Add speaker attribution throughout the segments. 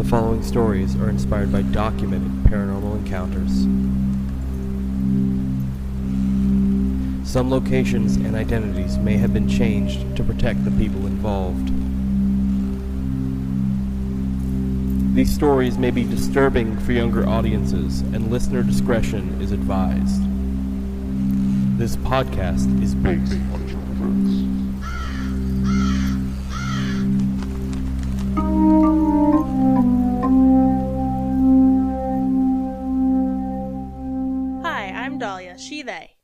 Speaker 1: The following stories are inspired by documented paranormal encounters. Some locations and identities may have been changed to protect the people involved. These stories may be disturbing for younger audiences, and listener discretion is advised. This podcast is based on true events.
Speaker 2: Hi, I'm Dalia, she, they.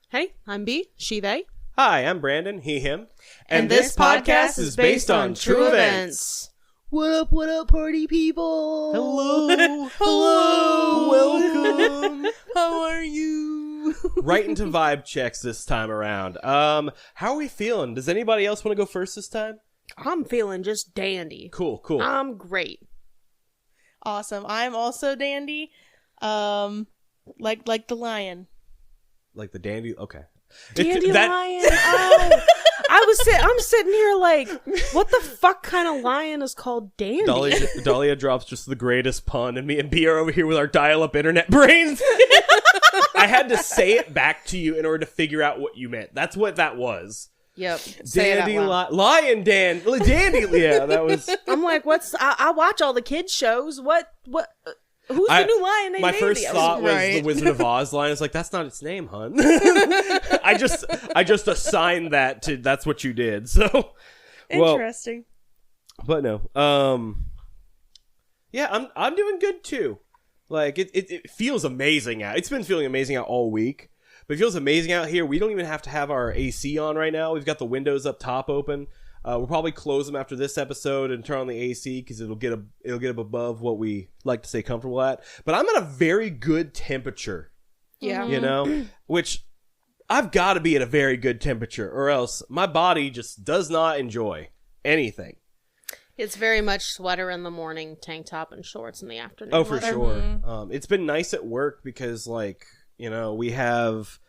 Speaker 3: Hey, I'm B, she, they.
Speaker 4: Hi, I'm Brandon, he, him.
Speaker 3: And this podcast is based on true events. What up, party people?
Speaker 4: Hello.
Speaker 3: Hello.
Speaker 4: Welcome.
Speaker 3: How are you?
Speaker 4: Right into vibe checks this time around. How are we feeling? Does anybody else want to go first this time?
Speaker 3: I'm feeling just dandy.
Speaker 4: Cool.
Speaker 3: I'm great.
Speaker 2: Awesome. I'm also dandy. Like the lion.
Speaker 4: Like the dandy? Okay.
Speaker 3: Dandelion. Oh. I'm sitting here like, what the fuck kind of lion is called dandy?
Speaker 4: Dalia drops just the greatest pun, and me and B are over here with our dial-up internet brains. I had to say it back to you in order to figure out what you meant. That's what that was.
Speaker 3: Yep.
Speaker 4: Dandy lion dandy. Yeah, that was.
Speaker 3: I'm like, I watch all the kids shows. Who's the new lion named
Speaker 4: My
Speaker 3: Dandy?
Speaker 4: first thought was the Wizard of Oz line. It's like, that's not its name, hun. I just assigned that to, that's what you did. So,
Speaker 2: Interesting.
Speaker 4: But no. Yeah, I'm doing good too. Like, it feels amazing out. It's been feeling amazing out all week. But it feels amazing out here. We don't even have to have our AC on right now. We've got the windows up top open. We'll probably close them after this episode and turn on the AC because it'll get up above what we like to stay comfortable at. But I'm at a very good temperature.
Speaker 3: Yeah.
Speaker 4: You know? Which, I've got to be at a very good temperature or else my body just does not enjoy anything.
Speaker 3: It's very much sweater in the morning, tank top and shorts in the afternoon.
Speaker 4: Oh, for sure. It's been nice at work because, like, you know, we have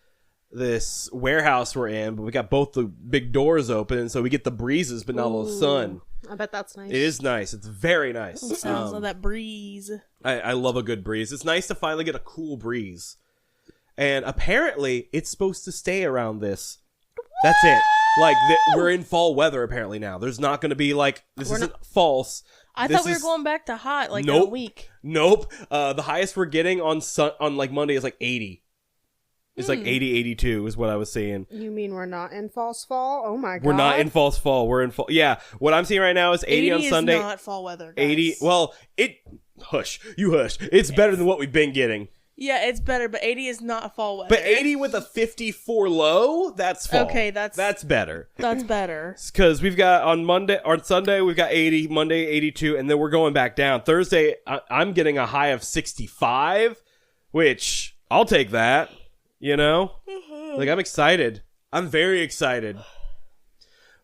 Speaker 4: this warehouse we're in, but we got both the big doors open, and so we get the breezes, but not all the sun.
Speaker 3: I bet that's nice.
Speaker 4: It is nice. It's very nice.
Speaker 2: Sounds like that breeze.
Speaker 4: I love a good breeze. It's nice to finally get a cool breeze. And apparently, it's supposed to stay around this. That's it. Like, we're in fall weather apparently now. There's not going to be like, this isn't false.
Speaker 2: I thought we were going back to hot, like in a week.
Speaker 4: Nope. The highest we're getting on like Monday is like 80. It's like 80, 82 is what I was saying.
Speaker 3: You mean we're not in false fall? Oh my god.
Speaker 4: We're not in false fall. We're in fall. Yeah. What I'm seeing right now is 80 on Sunday.
Speaker 2: 80 is not fall weather, guys.
Speaker 4: 80. Well, hush. You hush. It's better than what we've been getting.
Speaker 2: Yeah, it's better, but 80 is not fall weather.
Speaker 4: But 80 with a 54 low, that's fall.
Speaker 2: Okay, that's better. That's better.
Speaker 4: Because we've got on Sunday, we've got 80, Monday 82, and then we're going back down. Thursday, I'm getting a high of 65, which I'll take that. You know? Like, I'm excited. I'm very excited.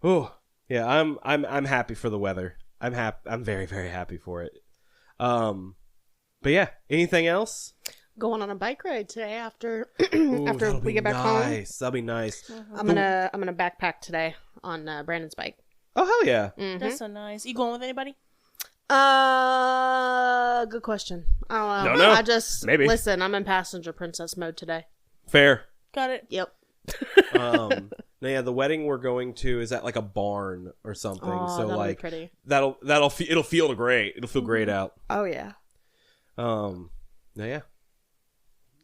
Speaker 4: Oh, yeah, I'm happy for the weather. I'm very, very happy for it. But yeah, anything else?
Speaker 3: Going on a bike ride today after
Speaker 4: Ooh,
Speaker 3: after we get back home.
Speaker 4: That'll be nice.
Speaker 3: I'm gonna backpack today on Brandon's bike.
Speaker 4: Oh, hell yeah.
Speaker 3: Mm-hmm.
Speaker 2: That's so nice. You going with anybody?
Speaker 3: Good question. I don't know.
Speaker 4: Maybe.
Speaker 3: Listen, I'm in passenger princess mode today.
Speaker 4: Fair.
Speaker 2: Got it.
Speaker 3: Yep.
Speaker 4: Yeah, the wedding we're going to is at like a barn or something.
Speaker 3: Oh,
Speaker 4: so
Speaker 3: that'll
Speaker 4: like
Speaker 3: be pretty.
Speaker 4: it'll feel great. It'll feel great out.
Speaker 3: Oh yeah.
Speaker 4: Yeah.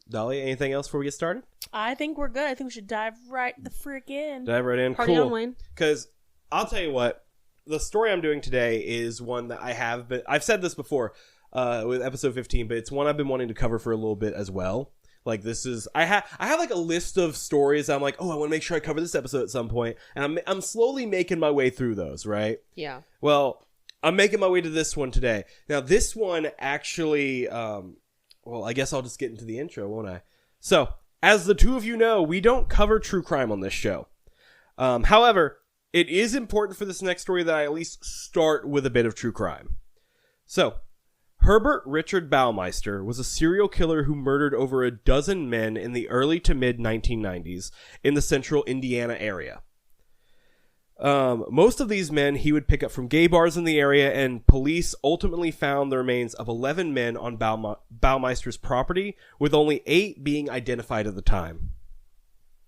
Speaker 4: Dolly, anything else before we get started?
Speaker 2: I think we're good. I think we should dive right the frick in.
Speaker 4: Dive right in.
Speaker 3: Party on, Wayne.
Speaker 4: Because I'll tell you what, the story I'm doing today is one that I've said this before with episode 15, but it's one I've been wanting to cover for a little bit as well. Like, this is, I have like a list of stories I'm like, oh, I want to make sure I cover this episode at some point, and I'm slowly making my way through those, right?
Speaker 3: Yeah.
Speaker 4: Well, I'm making my way to this one today. Now, this one actually, well, I guess I'll just get into the intro, won't I? So, as the two of you know, we don't cover true crime on this show. However, it is important for this next story that I at least start with a bit of true crime. So, Herbert Richard Baumeister was a serial killer who murdered over a dozen men in the early to mid 1990s in the central Indiana area. Most of these men he would pick up from gay bars in the area, and police ultimately found the remains of 11 men on Baumeister's property, with only 8 being identified at the time.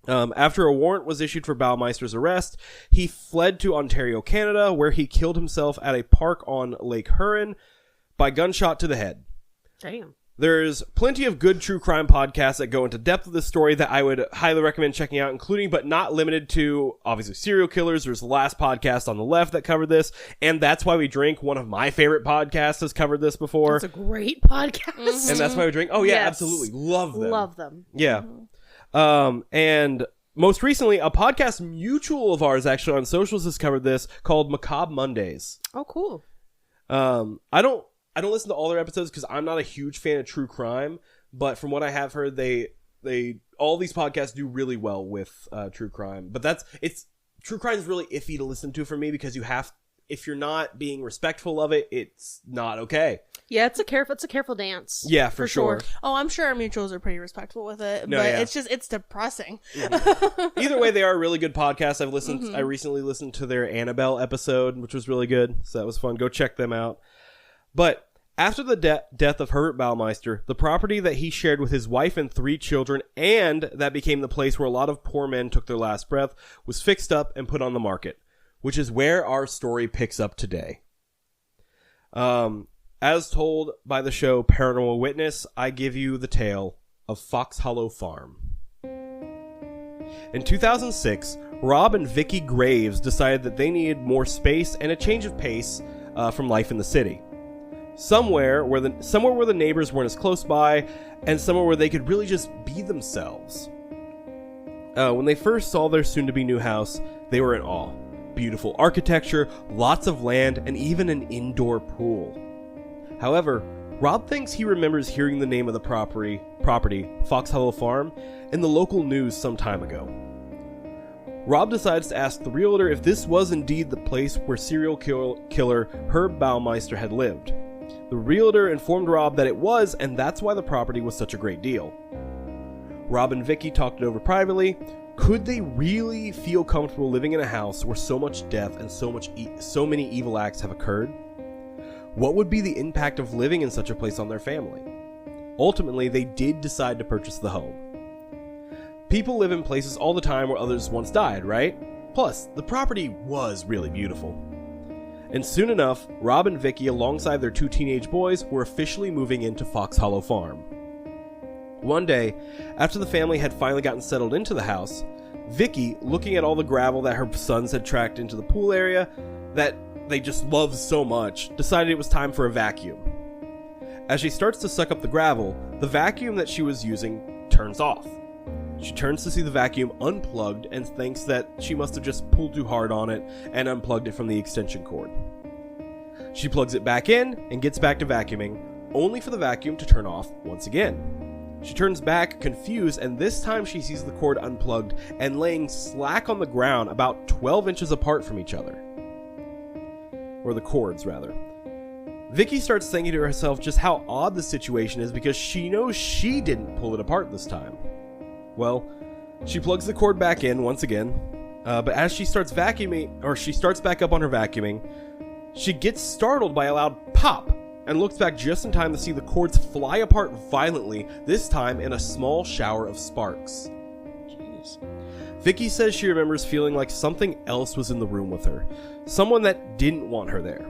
Speaker 4: After a warrant was issued for Baumeister's arrest, he fled to Ontario, Canada, where he killed himself at a park on Lake Huron by gunshot to the head.
Speaker 3: Damn.
Speaker 4: There's plenty of good true crime podcasts that go into depth of this story that I would highly recommend checking out, including but not limited to, obviously, serial killers. There's the last podcast on the left that covered this, and That's Why We Drink, one of my favorite podcasts, has covered this before.
Speaker 3: It's a great podcast.
Speaker 4: And That's Why We Drink? Oh, yeah,
Speaker 3: Yes.
Speaker 4: absolutely. Love them.
Speaker 3: Love them.
Speaker 4: Yeah. And most recently, a podcast mutual of ours, actually, on socials has covered this, called Macabre Mondays.
Speaker 3: Oh, cool.
Speaker 4: I don't listen to all their episodes because I'm not a huge fan of true crime, but from what I have heard, they all these podcasts do really well with true crime. But true crime is really iffy to listen to for me because if you're not being respectful of it, it's not okay.
Speaker 3: Yeah, it's a careful dance.
Speaker 4: Yeah, for sure.
Speaker 2: Oh, I'm sure our mutuals are pretty respectful with it,
Speaker 4: No,
Speaker 2: but
Speaker 4: yeah.
Speaker 2: it's depressing.
Speaker 4: Either way, they are a really good podcast. I recently listened to their Annabelle episode, which was really good, so that was fun. Go check them out. But after the death of Herbert Baumeister, the property that he shared with his wife and 3 children, and that became the place where a lot of poor men took their last breath, was fixed up and put on the market, which is where our story picks up today. As told by the show Paranormal Witness, I give you the tale of Fox Hollow Farm. In 2006, Rob and Vicky Graves decided that they needed more space and a change of pace from life in the city. Somewhere where the neighbors weren't as close by, and somewhere where they could really just be themselves. When they first saw their soon-to-be new house, they were in awe. Beautiful architecture, lots of land, and even an indoor pool. However, Rob thinks he remembers hearing the name of the property, Fox Hollow Farm, in the local news some time ago. Rob decides to ask the realtor if this was indeed the place where serial killer Herb Baumeister had lived. The realtor informed Rob that it was, and that's why the property was such a great deal. Rob and Vicky talked it over privately. Could they really feel comfortable living in a house where so much death and so many evil acts have occurred? What would be the impact of living in such a place on their family? Ultimately, they did decide to purchase the home. People live in places all the time where others once died, right? Plus, the property was really beautiful. And soon enough, Rob and Vicky, alongside their 2 teenage boys, were officially moving into Fox Hollow Farm. One day, after the family had finally gotten settled into the house, Vicky, looking at all the gravel that her sons had tracked into the pool area that they just loved so much, decided it was time for a vacuum. As she starts to suck up the gravel, the vacuum that she was using turns off. She turns to see the vacuum unplugged and thinks that she must have just pulled too hard on it and unplugged it from the extension cord. She plugs it back in and gets back to vacuuming, only for the vacuum to turn off once again. She turns back, confused, and this time she sees the cord unplugged and laying slack on the ground about 12 inches apart from each other. Or the cords, rather. Vicky starts thinking to herself just how odd the situation is because she knows she didn't pull it apart this time. Well, she plugs the cord back in once again, but as she starts vacuuming, or she starts back up on her vacuuming, she gets startled by a loud pop and looks back just in time to see the cords fly apart violently, this time in a small shower of sparks. Jeez. Vicky says she remembers feeling like something else was in the room with her, someone that didn't want her there.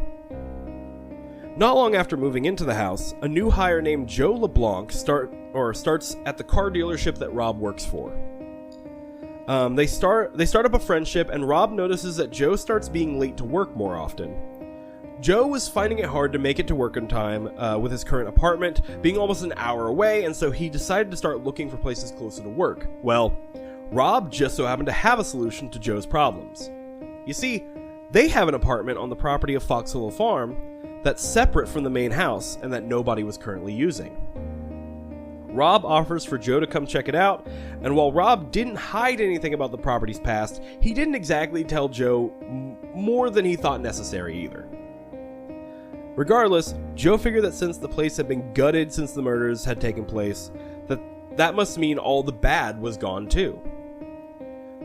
Speaker 4: Not long after moving into the house, a new hire named Joe LeBlanc starts at the car dealership that Rob works for. They start up a friendship, and Rob notices that Joe starts being late to work more often. Joe was finding it hard to make it to work on time with his current apartment being almost an hour away, and so he decided to start looking for places closer to work. Well, Rob just so happened to have a solution to Joe's problems. You see, they have an apartment on the property of Fox Hollow Farm that's separate from the main house and that nobody was currently using. Rob offers for Joe to come check it out, and while Rob didn't hide anything about the property's past, he didn't exactly tell Joe more than he thought necessary either. Regardless, Joe figured that since the place had been gutted since the murders had taken place, that must mean all the bad was gone too.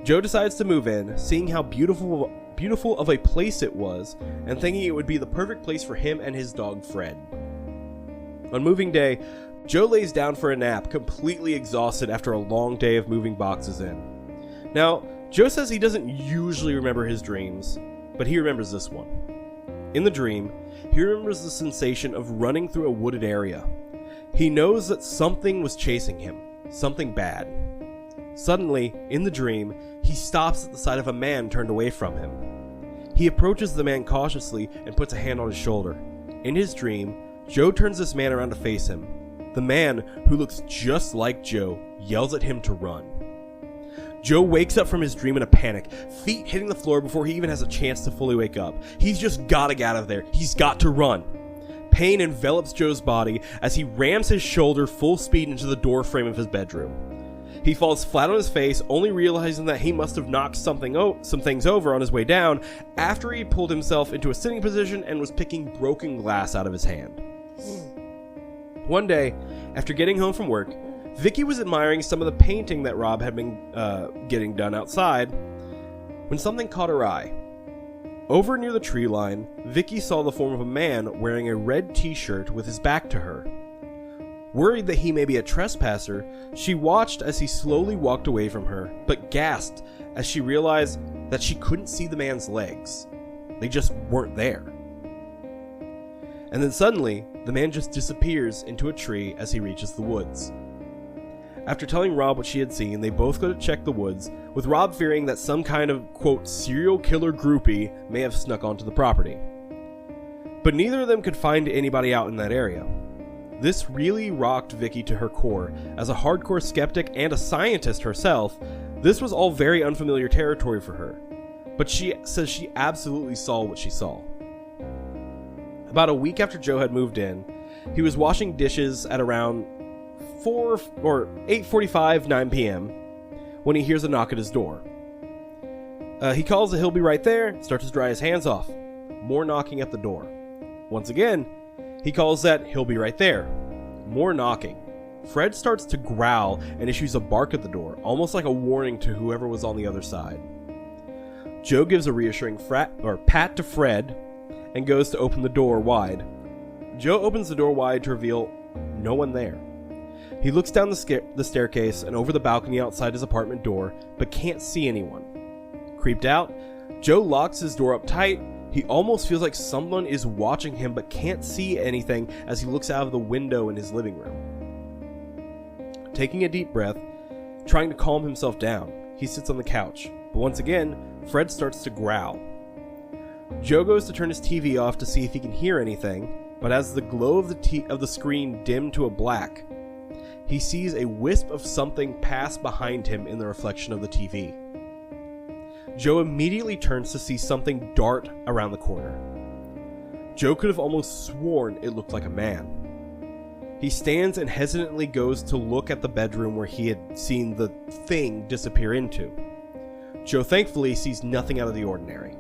Speaker 4: Joe decides to move in, seeing how beautiful beautiful of a place it was, and thinking it would be the perfect place for him and his dog Fred. On moving day, Joe lays down for a nap, completely exhausted after a long day of moving boxes in. Now, Joe says he doesn't usually remember his dreams, but he remembers this one. In the dream, he remembers the sensation of running through a wooded area. He knows that something was chasing him, something bad. Suddenly, in the dream, he stops at the sight of a man turned away from him. He approaches the man cautiously and puts a hand on his shoulder. In his dream, Joe turns this man around to face him. The man, who looks just like Joe, yells at him to run. Joe wakes up from his dream in a panic, feet hitting the floor before he even has a chance to fully wake up. He's just gotta get out of there. He's got to run. Pain envelops Joe's body as he rams his shoulder full speed into the door frame of his bedroom. He falls flat on his face, only realizing that he must have knocked some things over on his way down after he pulled himself into a sitting position and was picking broken glass out of his hand. One day, after getting home from work, Vicky was admiring some of the painting that Rob had been getting done outside when something caught her eye. Over near the tree line, Vicky saw the form of a man wearing a red t-shirt with his back to her. Worried that he may be a trespasser, she watched as he slowly walked away from her, but gasped as she realized that she couldn't see the man's legs. They just weren't there. And then suddenly, the man just disappears into a tree as he reaches the woods. After telling Rob what she had seen, they both go to check the woods, with Rob fearing that some kind of, quote, serial killer groupie may have snuck onto the property. But neither of them could find anybody out in that area. This really rocked Vicky to her core. As a hardcore skeptic and a scientist herself, this was all very unfamiliar territory for her. But she says she absolutely saw what she saw. About a week after Joe had moved in, he was washing dishes at around 8:45, 9 p.m. when he hears a knock at his door. He calls that he'll be right there, starts to dry his hands off. More knocking at the door. Once again, he calls that he'll be right there. More knocking. Fred starts to growl and issues a bark at the door, almost like a warning to whoever was on the other side. Joe gives a reassuring pat to Fred and goes to open the door wide. Joe opens the door wide to reveal no one there. He looks down the staircase and over the balcony outside his apartment door, but can't see anyone. Creeped out, Joe locks his door up tight. He almost feels like someone is watching him, but can't see anything as he looks out of the window in his living room. Taking a deep breath, trying to calm himself down, he sits on the couch. But once again, Fred starts to growl. Joe goes to turn his TV off to see if he can hear anything, but as the glow of the screen dimmed to a black, he sees a wisp of something pass behind him in the reflection of the TV. Joe immediately turns to see something dart around the corner. Joe could have almost sworn it looked like a man. He stands and hesitantly goes to look at the bedroom where he had seen the thing disappear into. Joe thankfully sees nothing out of the ordinary.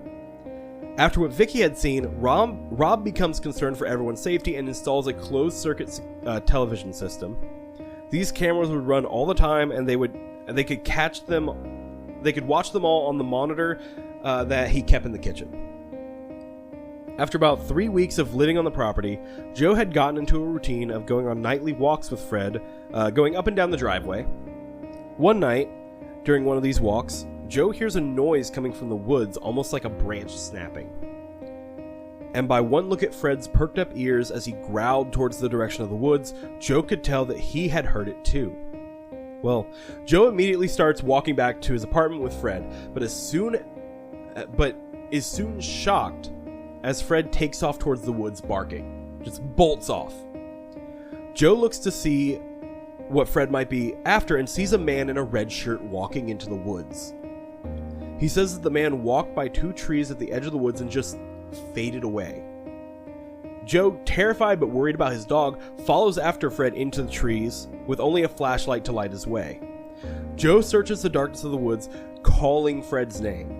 Speaker 4: After what Vicky had seen, Rob becomes concerned for everyone's safety and installs a closed-circuit television system. These cameras would run all the time, and they could catch them. They could watch them all on the monitor that he kept in the kitchen. After about 3 weeks of living on the property, Joe had gotten into a routine of going on nightly walks with Fred, going up and down the driveway. One night, during one of these walks, Joe hears a noise coming from the woods, almost like a branch snapping. And by one look at Fred's perked up ears as he growled towards the direction of the woods, Joe could tell that he had heard it too. Well, Joe immediately starts walking back to his apartment with Fred, but is soon shocked as Fred takes off towards the woods barking. Just bolts off. Joe looks to see what Fred might be after and sees a man in a red shirt walking into the woods. He says that the man walked by 2 trees at the edge of the woods and just faded away. Joe, terrified but worried about his dog, follows after Fred into the trees with only a flashlight to light his way. Joe searches the darkness of the woods, calling Fred's name.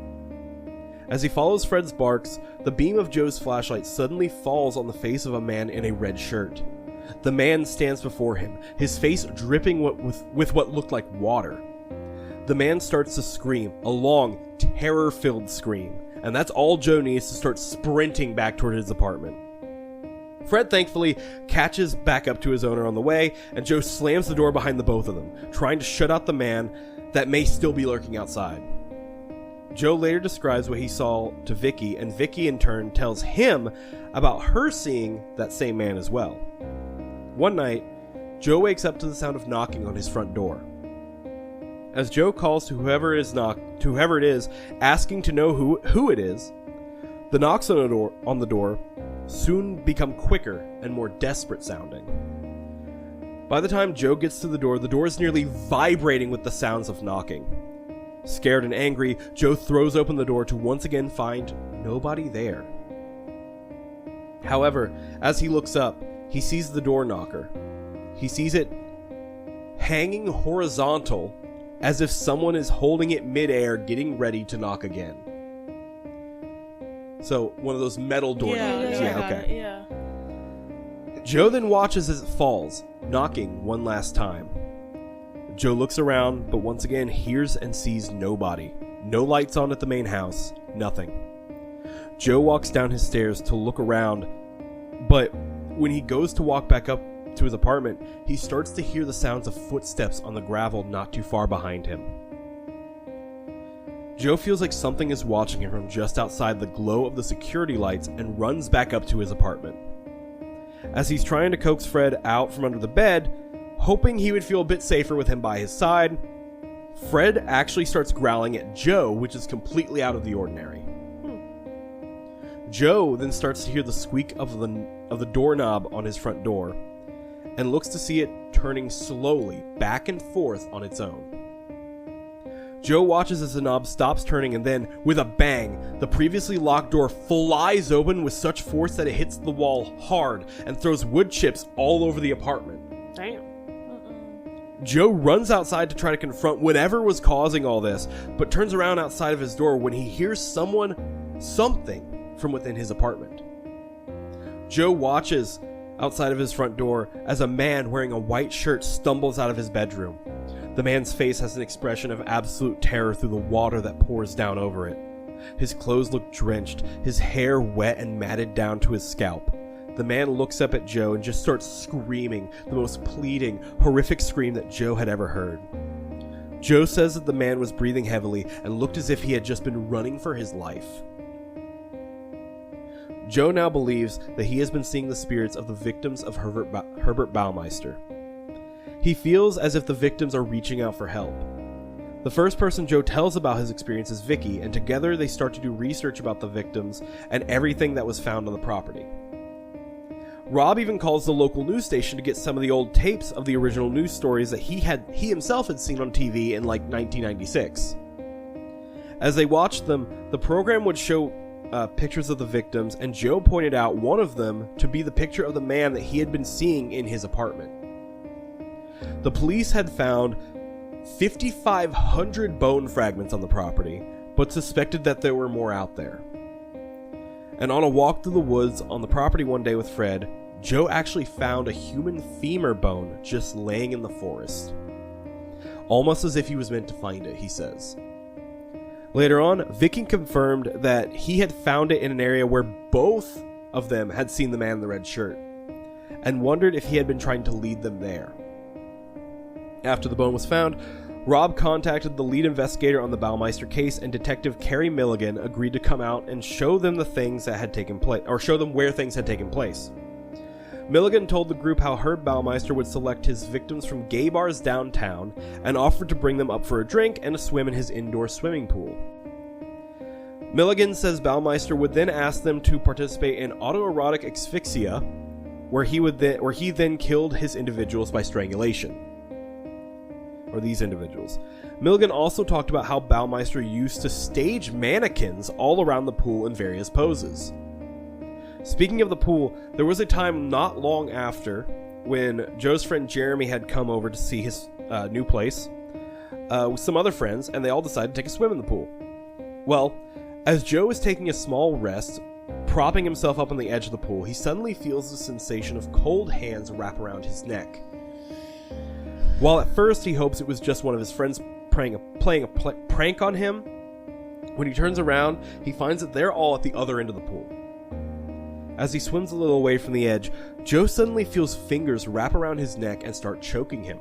Speaker 4: As he follows Fred's barks, the beam of Joe's flashlight suddenly falls on the face of a man in a red shirt. The man stands before him, his face dripping with what looked like water. the man starts to scream, a long, terror-filled scream, and that's all Joe needs to start sprinting back toward his apartment. Fred thankfully catches back up to his owner on the way, and Joe slams the door behind the both of them, trying to shut out the man that may still be lurking outside. Joe later describes what he saw to Vicky, and Vicky in turn tells him about her seeing that same man as well. One night, Joe wakes up to the sound of knocking on his front door. As Joe calls to whoever it is, asking to know who it is, the knocks on the door soon become quicker and more desperate sounding. By the time Joe gets to the door is nearly vibrating with the sounds of knocking. Scared and angry, Joe throws open the door to once again find nobody there. However, as he looks up, he sees the door knocker. He sees it hanging horizontal as if someone is holding it midair, getting ready to knock again. So, one of those metal door knockers.
Speaker 2: Yeah.
Speaker 4: Joe then watches as it falls, knocking one last time. Joe looks around, but once again hears and sees nobody. No lights on at the main house, nothing. Joe walks down his stairs to look around, but when he goes to walk back up to his apartment, he starts to hear the sounds of footsteps on the gravel not too far behind him. Joe feels like something is watching him from just outside the glow of the security lights and runs back up to his apartment. As he's trying to coax Fred out from under the bed, hoping he would feel a bit safer with him by his side, Fred actually starts growling at Joe, which is completely out of the ordinary. Joe then starts to hear the squeak of the doorknob on his front door, and looks to see it turning slowly back and forth on its own. Joe watches as the knob stops turning, and then, with a bang, the previously locked door flies open with such force that it hits the wall hard and throws wood chips all over the apartment.
Speaker 3: Damn.
Speaker 4: Joe runs outside to try to confront whatever was causing all this, but turns around outside of his door when he hears something from within his apartment. Joe watches outside of his front door as a man wearing a white shirt stumbles out of his bedroom. The man's face has an expression of absolute terror through the water that pours down over it. His clothes look drenched, his hair wet and matted down to his scalp. The man looks up at Joe and just starts screaming, the most pleading, horrific scream that Joe had ever heard. Joe says that the man was breathing heavily and looked as if he had just been running for his life. Joe now believes that he has been seeing the spirits of the victims of Herbert Baumeister. He feels as if the victims are reaching out for help. The first person Joe tells about his experience is Vicky, and together they start to do research about the victims and everything that was found on the property. Rob even calls the local news station to get some of the old tapes of the original news stories that he himself had seen on TV in like 1996. As they watched them, the program would show pictures of the victims, and Joe pointed out one of them to be the picture of the man that he had been seeing in his apartment. The police had found 5,500 bone fragments on the property, but suspected that there were more out there. And on a walk through the woods on the property one day with Fred, Joe actually found a human femur bone just laying in the forest. Almost as if he was meant to find it, he says. Later on, Vicky confirmed that he had found it in an area where both of them had seen the man in the red shirt, and wondered if he had been trying to lead them there. After the bone was found, Rob contacted the lead investigator on the Baumeister case, and Detective Carrie Milligan agreed to come out and show them the things that had taken place, or show them where things had taken place. Milligan told the group how Herb Baumeister would select his victims from gay bars downtown and offered to bring them up for a drink and a swim in his indoor swimming pool. Milligan says Baumeister would then ask them to participate in autoerotic asphyxia, where he then killed his individuals by strangulation. Or these individuals. Milligan also talked about how Baumeister used to stage mannequins all around the pool in various poses. Speaking of the pool, there was a time not long after when Joe's friend Jeremy had come over to see his new place with some other friends, and they all decided to take a swim in the pool. Well, as Joe is taking a small rest, propping himself up on the edge of the pool, he suddenly feels the sensation of cold hands wrap around his neck. While at first he hopes it was just one of his friends playing a prank on him. When he turns around, he finds that they're all at the other end of the pool. As he swims a little away from the edge, Joe suddenly feels fingers wrap around his neck and start choking him.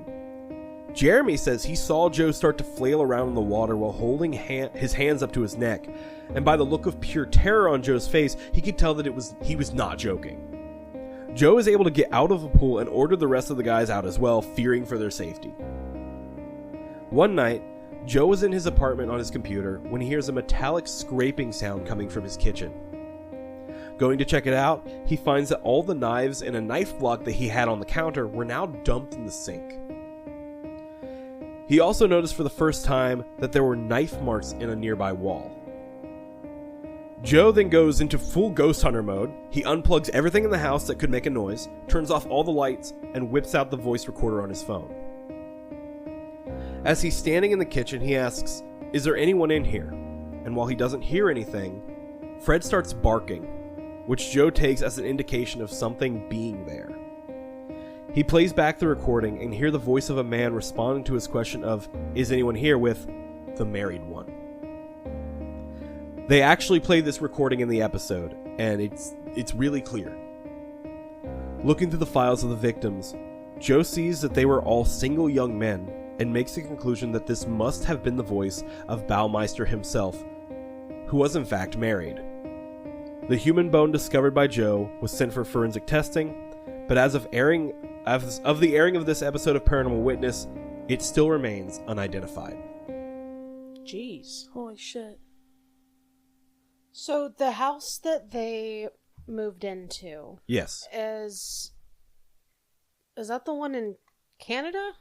Speaker 4: Jeremy says he saw Joe start to flail around in the water while holding his hands up to his neck, and by the look of pure terror on Joe's face, he could tell that he was not joking. Joe is able to get out of the pool and order the rest of the guys out as well, fearing for their safety. One night, Joe was in his apartment on his computer when he hears a metallic scraping sound coming from his kitchen. Going to check it out, he finds that all the knives and a knife block that he had on the counter were now dumped in the sink. He also noticed for the first time that there were knife marks in a nearby wall. Joe then goes into full ghost hunter mode. He unplugs everything in the house that could make a noise, turns off all the lights, and whips out the voice recorder on his phone. As he's standing in the kitchen, he asks, "Is there anyone in here?" And while he doesn't hear anything, Fred starts barking, which Joe takes as an indication of something being there. He plays back the recording and hear the voice of a man responding to his question of, "Is anyone here?" with, "The married one." They actually played this recording in the episode, and it's really clear. Looking through the files of the victims, Joe sees that they were all single young men, and makes the conclusion that this must have been the voice of Baumeister himself, who was in fact married. The human bone discovered by Joe was sent for forensic testing, but as of the airing of this episode of Paranormal Witness, it still remains unidentified.
Speaker 3: Jeez.
Speaker 2: Holy shit.
Speaker 3: So the house that they moved into
Speaker 4: Yes.
Speaker 3: is that the one in Canada?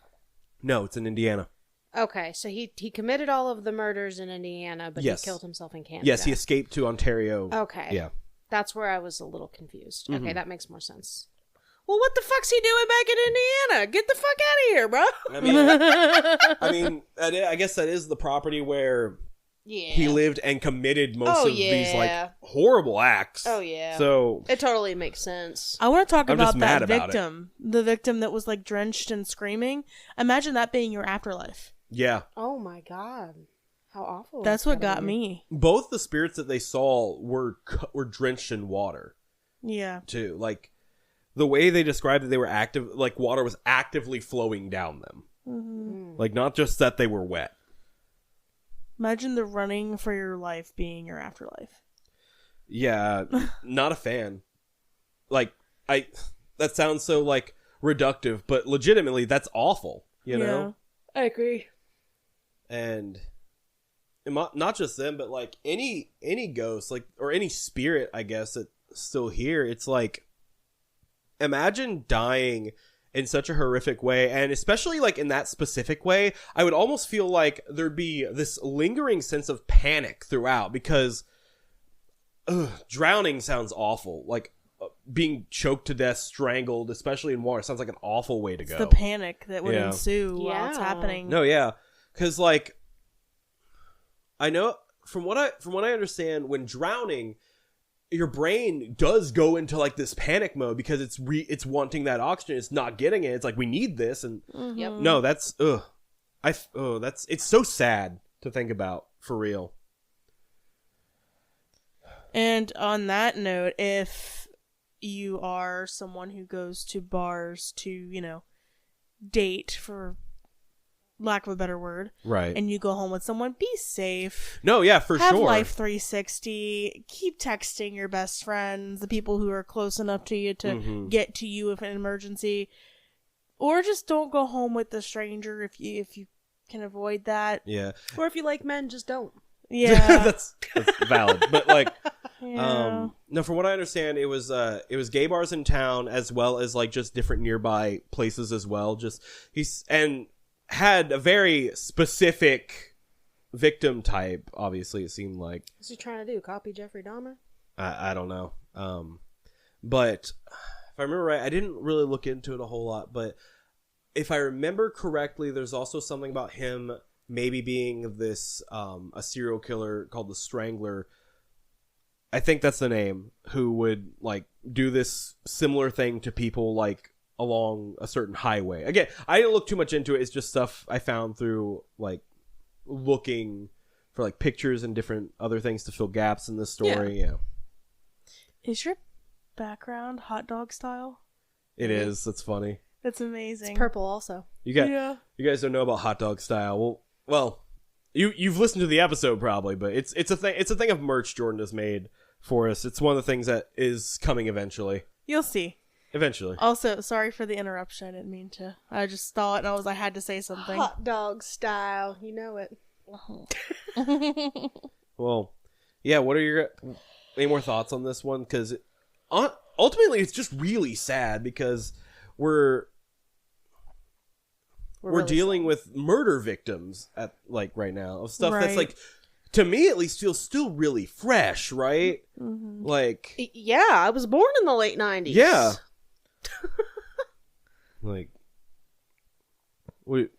Speaker 4: No, it's in Indiana.
Speaker 3: Okay, so he committed all of the murders in Indiana, but
Speaker 4: Yes.
Speaker 3: he killed himself in Canada.
Speaker 4: Yes, he escaped to Ontario.
Speaker 3: Okay.
Speaker 4: Yeah.
Speaker 3: That's where I was a little confused.
Speaker 4: Mm-hmm.
Speaker 3: Okay, that makes more sense. Well, what the fuck's he doing back in Indiana? Get the fuck out of here, bro.
Speaker 4: I guess that is the property where
Speaker 3: Yeah.
Speaker 4: he lived and committed most of these like horrible acts.
Speaker 3: Oh, yeah.
Speaker 4: So
Speaker 3: It totally makes sense.
Speaker 2: I want to talk
Speaker 4: I'm just
Speaker 2: about
Speaker 4: mad
Speaker 2: that
Speaker 4: about
Speaker 2: victim. The victim that was like drenched and screaming. Imagine that being your afterlife.
Speaker 4: yeah,
Speaker 3: Oh my god. How awful.
Speaker 2: That's
Speaker 3: is
Speaker 2: what
Speaker 3: that
Speaker 2: got
Speaker 3: of you?
Speaker 2: me.
Speaker 4: both the spirits that they saw were drenched in water
Speaker 2: Yeah.
Speaker 4: too. Like the way they described that they were active, like water was actively flowing down them.
Speaker 2: Mm-hmm.
Speaker 4: Like not just that they were wet.
Speaker 2: Imagine the running for your life being your afterlife.
Speaker 4: Yeah, not a fan. Like that sounds so like reductive, but legitimately that's awful, you know?
Speaker 3: I agree.
Speaker 4: And not just them, but like any ghost, like, or any spirit, I guess, that's still here. It's like, imagine dying in such a horrific way, and especially like in that specific way. I would almost feel like there'd be this lingering sense of panic throughout, because drowning sounds awful. Like being choked to death, strangled, especially in water, sounds like an awful way to go.
Speaker 2: The panic that would
Speaker 4: Yeah.
Speaker 2: ensue while it's
Speaker 3: Yeah.
Speaker 2: happening.
Speaker 4: No, yeah, because like I know from what I understand, when drowning, your brain does go into like this panic mode because it's wanting that oxygen, it's not getting it. It's like, we need this, and
Speaker 3: Yep.
Speaker 4: no, that's it's so sad to think about, for real.
Speaker 2: And on that note, if you are someone who goes to bars to, date, for lack of a better word,
Speaker 4: Right.
Speaker 2: and you go home with someone, be safe.
Speaker 4: No, yeah, for
Speaker 2: Have
Speaker 4: sure.
Speaker 2: Life 360. Keep texting your best friends, the people who are close enough to you to get to you if an emergency. Or just don't go home with the stranger if you can avoid that.
Speaker 4: Yeah.
Speaker 3: Or if you like men, just don't.
Speaker 2: Yeah.
Speaker 4: that's valid. But like
Speaker 2: Yeah.
Speaker 4: no, from what I understand, it was gay bars in town, as well as like just different nearby places as well. Just and had a very specific victim type, obviously, it seemed like.
Speaker 3: What's he trying to do? Copy Jeffrey Dahmer?
Speaker 4: I don't know. But if I remember right, I didn't really look into it a whole lot, but if I remember correctly, there's also something about him maybe being this a serial killer called the Strangler. I think that's the name, who would like do this similar thing to people like along a certain highway. Again, I didn't look too much into it. It's just stuff I found through like looking for like pictures and different other things to fill gaps in the story. Yeah.
Speaker 2: Is your background hot dog style?
Speaker 4: It is. That's funny.
Speaker 2: That's amazing.
Speaker 3: It's purple also.
Speaker 4: You guys don't know about hot dog style. Well, you've listened to the episode probably, but it's a thing. It's a thing of merch Jordan has made for us. It's one of the things that is coming eventually.
Speaker 2: You'll see.
Speaker 4: Eventually.
Speaker 2: Also, sorry for the interruption. I didn't mean to. I just thought, and I had to say something.
Speaker 3: Hot dog style. You know it.
Speaker 4: Well, yeah. What are any more thoughts on this one? Because ultimately, it's just really sad because we're
Speaker 3: really
Speaker 4: dealing with murder victims at right now of stuff that's like, to me at least, feels still really fresh, right?
Speaker 2: Mm-hmm.
Speaker 3: Like, yeah, I was born in the late 90s.
Speaker 4: Yeah. Like, what?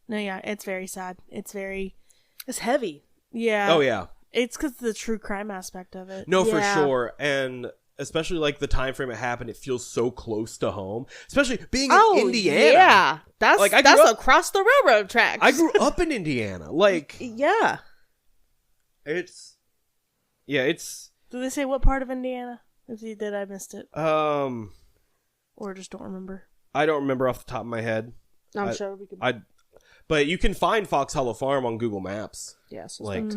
Speaker 2: No, yeah, it's very sad. It's
Speaker 3: heavy.
Speaker 2: Yeah.
Speaker 4: Oh yeah.
Speaker 2: It's because of the true crime aspect of it.
Speaker 4: No, for
Speaker 3: Yeah.
Speaker 4: sure, and especially like the time frame it happened, it feels so close to home. Especially being in Indiana.
Speaker 3: Yeah, that's
Speaker 4: Like,
Speaker 3: across the railroad tracks.
Speaker 4: I grew up in Indiana. Like,
Speaker 3: yeah.
Speaker 4: it's.
Speaker 2: Did they say what part of Indiana? If you did, I missed it. Or just don't remember.
Speaker 4: I don't remember off the top of my head.
Speaker 3: I'm sure we could.
Speaker 4: But you can find Fox Hollow Farm on Google Maps.
Speaker 3: Yes.
Speaker 4: Like,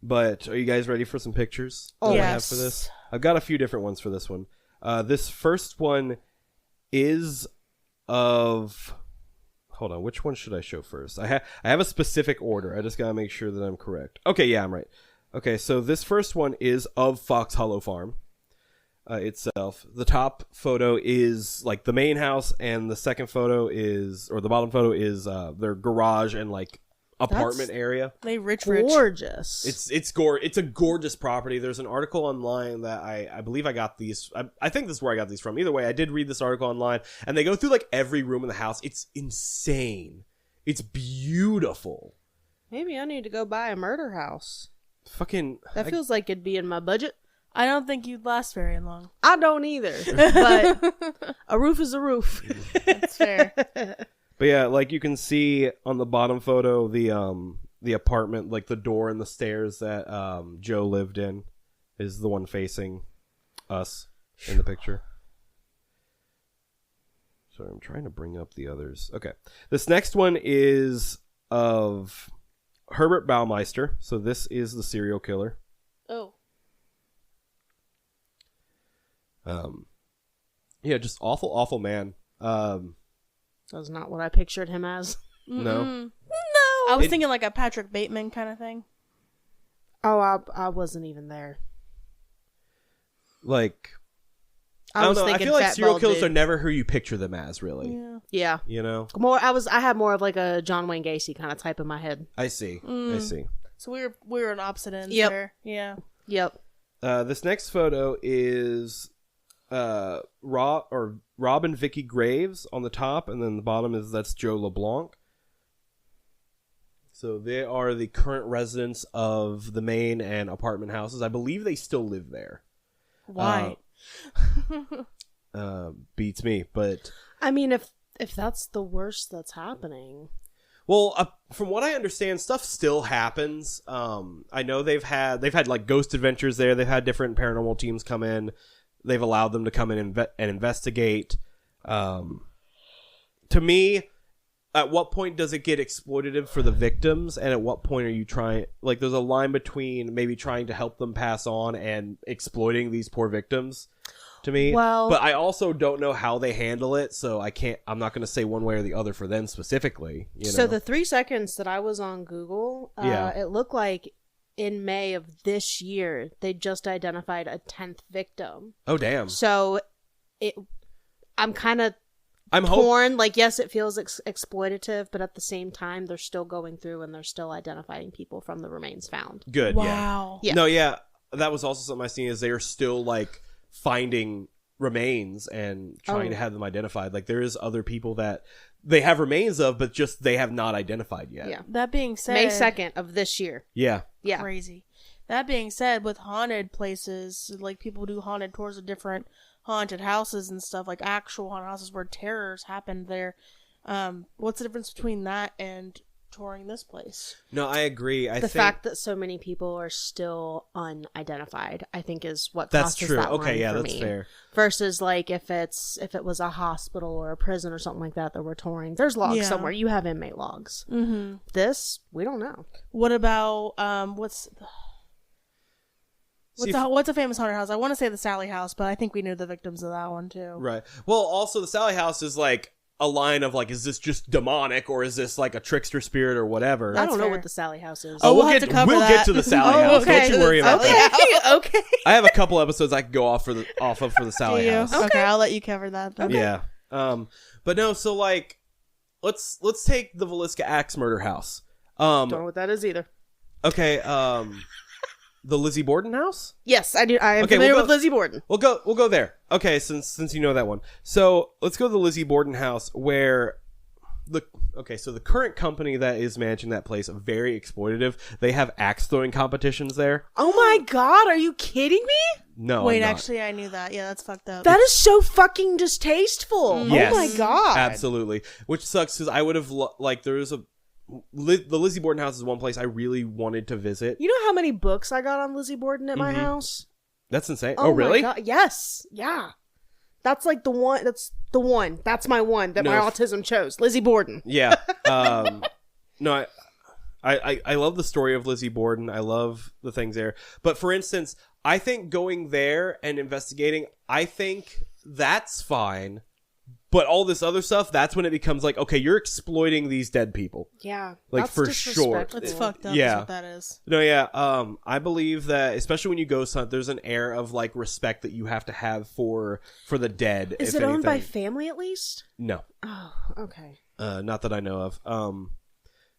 Speaker 4: but are you guys ready for some pictures?
Speaker 3: Oh,
Speaker 4: that I
Speaker 2: yes.
Speaker 4: have for this? I've got a few different ones for this one. This first one is of. Hold on, which one should I show first? I have a specific order. I just gotta make sure that I'm correct. Okay, yeah, I'm right. Okay, so this first one is of Fox Hollow Farm itself. The top photo is like the main house, and the second photo is, or the bottom photo is their garage and like apartment area.
Speaker 2: They rich.
Speaker 3: Gorgeous.
Speaker 4: It's a gorgeous property. There's an article online that I believe I got these. I think this is where I got these from. Either way, I did read this article online, and they go through like every room in the house. It's insane. It's beautiful.
Speaker 3: Maybe I need to go buy a murder house.
Speaker 4: Fucking.
Speaker 3: That feels like it'd be in my budget.
Speaker 2: I don't think you'd last very long.
Speaker 3: I don't either. But a roof is a roof.
Speaker 2: That's fair.
Speaker 4: But yeah, like you can see on the bottom photo, the apartment, like the door and the stairs that Joe lived in, is the one facing us in the picture. Sorry, I'm trying to bring up the others. Okay, this next one is of Herbert Baumeister. So this is the serial killer.
Speaker 2: Oh.
Speaker 4: Yeah, just awful man.
Speaker 3: That's not what I pictured him as.
Speaker 4: No.
Speaker 2: No. I was thinking like a Patrick Bateman kind of thing.
Speaker 3: Oh, I wasn't even there.
Speaker 4: Like, I
Speaker 3: I
Speaker 4: don't
Speaker 3: was
Speaker 4: know. I
Speaker 3: thinking
Speaker 4: feel like
Speaker 3: fat,
Speaker 4: serial
Speaker 3: bald
Speaker 4: killers
Speaker 3: dude.
Speaker 4: are never who you picture them as, really.
Speaker 2: Yeah.
Speaker 3: Yeah.
Speaker 4: You know?
Speaker 3: I had more of like a John Wayne Gacy kind of type in my head.
Speaker 4: I see. I see.
Speaker 2: So we were on opposite ends
Speaker 3: Yep.
Speaker 2: there. Yeah.
Speaker 3: Yep.
Speaker 4: This next photo is Rob and Vicky Graves on the top, and then the bottom that's Joe LeBlanc. So they are the current residents of the main and apartment houses. I believe they still live there.
Speaker 2: Why?
Speaker 4: Beats me, but
Speaker 3: I mean, if that's the worst that's happening.
Speaker 4: well, from what I understand, stuff still happens. I know they've had like ghost adventures there. They've had different paranormal teams come in. They've allowed them to come in and investigate. To me, at what point does it get exploitative for the victims, and at what point are you trying? Like, there's a line between maybe trying to help them pass on and exploiting these poor victims. To me,
Speaker 3: Well-
Speaker 4: but I also don't know how they handle it, so I'm not going to say one way or the other for them specifically. You know?
Speaker 3: So the 3 seconds that I was on Google, it looked like in May of this year they just identified a 10th victim.
Speaker 4: Oh damn!
Speaker 3: So I'm kind of
Speaker 4: I'm
Speaker 3: torn. Like, yes, it feels exploitative, but at the same time, they're still going through and they're still identifying people from the remains found.
Speaker 4: good.
Speaker 2: Wow.
Speaker 3: Yeah.
Speaker 4: No, yeah, that was also something I seen is they are still like finding remains and trying to have them identified. Like, there is other people that they have remains of, but just they have not identified yet.
Speaker 3: Yeah.
Speaker 2: That being said,
Speaker 3: May 2nd of this year.
Speaker 4: Yeah.
Speaker 3: Yeah.
Speaker 2: crazy. That being said, with haunted places, like people do haunted tours of different haunted houses and stuff, like actual haunted houses where terrors happened there. What's the difference between that and touring this place?
Speaker 4: No, I agree. I
Speaker 3: the
Speaker 4: think
Speaker 3: fact that so many people are still unidentified, I think, is what
Speaker 4: that's
Speaker 3: crosses
Speaker 4: true.
Speaker 3: that
Speaker 4: Okay,
Speaker 3: line
Speaker 4: yeah,
Speaker 3: for
Speaker 4: that's
Speaker 3: me.
Speaker 4: fair.
Speaker 3: Versus like if it was a hospital or a prison or something like that we're touring, there's logs somewhere. You have inmate logs.
Speaker 2: Mm-hmm.
Speaker 3: This we don't know.
Speaker 2: What about what's a famous haunted house? I want to say the Sally House, but I think we knew the victims of that one too.
Speaker 4: Right. Well, also the Sally House is like a line of like, is this just demonic or is this like a trickster spirit or whatever?
Speaker 3: I don't know
Speaker 2: fair.
Speaker 3: what the Sally House is.
Speaker 2: Oh, we'll have to cover
Speaker 4: we'll
Speaker 2: that.
Speaker 4: get to the Sally House.
Speaker 2: Okay.
Speaker 4: Don't you worry about that.
Speaker 3: Okay.
Speaker 4: I have a couple episodes I could go off of for the Sally
Speaker 2: Do you?
Speaker 4: House.
Speaker 2: Okay, I'll let you cover that then.
Speaker 4: Yeah. But no, so like let's take the Villisca Axe Murder House.
Speaker 3: Don't know what that is either.
Speaker 4: Okay, the Lizzie Borden house?
Speaker 3: Yes, I do. I am familiar with Lizzie Borden.
Speaker 4: We'll go there. Okay, since you know that one. So let's go to the Lizzie Borden house where the current company that is managing that place, very exploitative. They have axe throwing competitions there.
Speaker 3: Oh my god, are you kidding me?
Speaker 4: No,
Speaker 2: Wait,
Speaker 4: I'm not.
Speaker 2: actually, I knew that. Yeah, that's fucked up.
Speaker 3: That is so fucking distasteful.
Speaker 4: Yes,
Speaker 3: oh my god.
Speaker 4: absolutely. Which sucks because I would have the Lizzie Borden house is one place I really wanted to visit.
Speaker 3: You know how many books I got on Lizzie Borden at my house?
Speaker 4: That's insane. Oh really?
Speaker 3: My god. Yes. Yeah. That's like the one. That's the one. That's my one that my autism chose. Lizzie Borden.
Speaker 4: Yeah. No, I love the story of Lizzie Borden. I love the things there. But for instance, I think going there and investigating, I think that's fine. But all this other stuff, that's when it becomes like, okay, you're exploiting these dead people.
Speaker 3: Yeah.
Speaker 4: Like,
Speaker 3: that's
Speaker 4: for sure.
Speaker 2: It's fucked up.
Speaker 4: Yeah.
Speaker 2: Is what that is.
Speaker 4: No, yeah. I believe that, especially when you ghost hunt, there's an air of like respect that you have to have for the dead.
Speaker 3: Is it owned by family at least?
Speaker 4: No.
Speaker 3: Oh, okay.
Speaker 4: Not that I know of.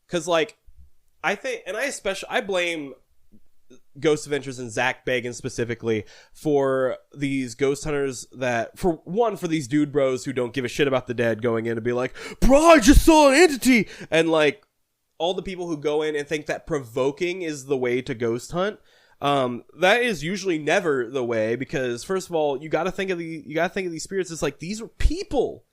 Speaker 4: Because like, I think, and I blame Ghost Adventures and Zach Bagan specifically for these ghost hunters that, for these dude bros who don't give a shit about the dead going in and be like, bro, I just saw an entity, and like all the people who go in and think that provoking is the way to ghost hunt. That is usually never the way, because first of all, you got to think of these spirits as like, these are people.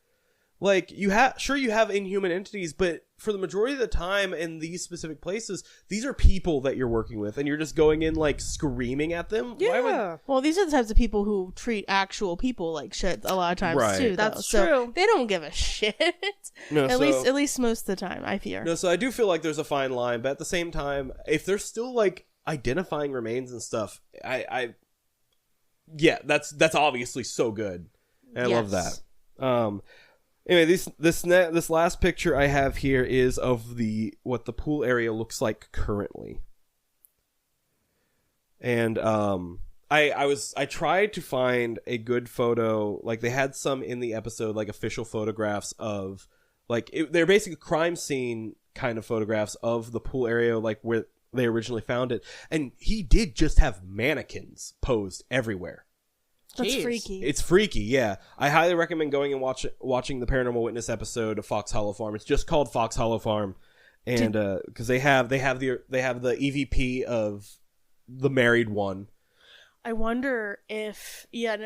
Speaker 4: Like, you have inhuman entities, but for the majority of the time in these specific places, these are people that you're working with, and you're just going in, like, screaming at them.
Speaker 3: Yeah.
Speaker 2: Well, these are the types of people who treat actual people like shit a lot of times,
Speaker 4: right.
Speaker 2: too. Though.
Speaker 3: That's
Speaker 2: so
Speaker 3: true.
Speaker 2: They don't give a shit.
Speaker 4: No,
Speaker 2: at least most of the time, I fear.
Speaker 4: No, so I do feel like there's a fine line, but at the same time, if they're still, like, identifying remains and stuff, yeah, that's obviously so good. And I love that. Anyway, this last picture I have here is of what the pool area looks like currently. And I tried to find a good photo. Like, they had some in the episode, like official photographs of, like, they're basically crime scene kind of photographs of the pool area, like where they originally found it. And he did just have mannequins posed everywhere.
Speaker 2: That's
Speaker 3: Jeez.
Speaker 2: freaky.
Speaker 4: It's freaky, yeah. I highly recommend going and watching the Paranormal Witness episode of Fox Hollow Farm. It's just called Fox Hollow Farm, and because they have the EVP of the married one.
Speaker 2: I wonder if
Speaker 4: And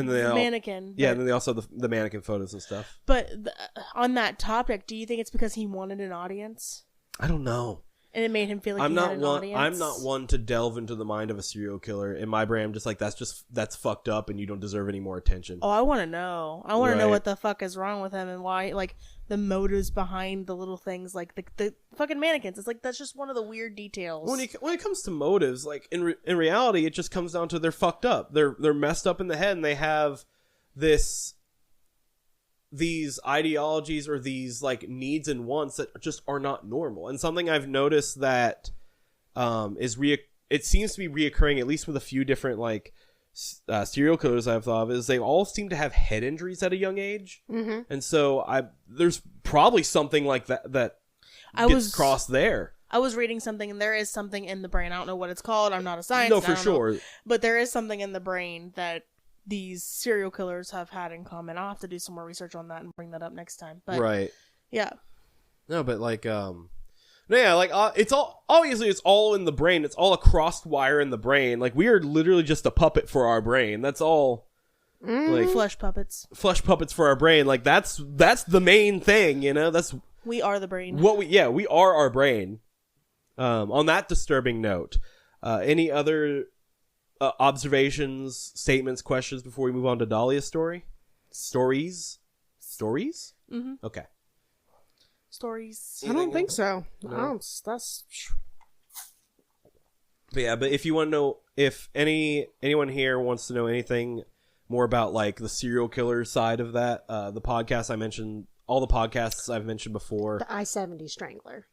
Speaker 2: mannequin.
Speaker 4: And then they also have the mannequin photos and stuff.
Speaker 2: But on that topic, do you think it's because he wanted an audience?
Speaker 4: I don't know.
Speaker 2: And it made him feel like he had an audience?
Speaker 4: I'm not one to delve into the mind of a serial killer. In my brain, I'm just like, that's fucked up, and you don't deserve any more attention.
Speaker 2: Oh, I want to know. I want to know
Speaker 4: Right.
Speaker 2: what the fuck is wrong with him and why, like, the motives behind the little things, like the fucking mannequins. It's like, that's just one of the weird details.
Speaker 4: When it comes to motives, like in reality, it just comes down to they're fucked up. They're messed up in the head, and they have these ideologies or these like needs and wants that just are not normal. And something I've noticed that it seems to be reoccurring, at least with a few different like serial killers I've thought of, is they all seem to have head injuries at a young age. Mm-hmm. And so there's probably something like that gets crossed there.
Speaker 2: I was reading something, and there is something in the brain. I don't know what it's called. I'm not a scientist.
Speaker 4: No, for sure.
Speaker 2: But there is something in the brain that these serial killers have had in common. I'll have to do some more research on that and bring that up next time. But
Speaker 4: right.
Speaker 2: Yeah.
Speaker 4: No, but like, it's all, obviously it's all in the brain. It's all a crossed wire in the brain. Like, we are literally just a puppet for our brain. That's all. Like
Speaker 2: Flesh puppets.
Speaker 4: flesh puppets for our brain. Like that's the main thing, you know. That's
Speaker 2: We are the brain.
Speaker 4: what we are our brain. On that disturbing note, any other observations, statements, questions before we move on to Dalia's story? Stories?
Speaker 2: Mm-hmm.
Speaker 4: Okay.
Speaker 2: Stories.
Speaker 3: I don't think so.
Speaker 4: No.
Speaker 3: That's
Speaker 4: But yeah, but if you want to know, if anyone here wants to know anything more about like the serial killer side of that, the podcast I mentioned, all the podcasts I've mentioned before,
Speaker 3: the I-70 Strangler.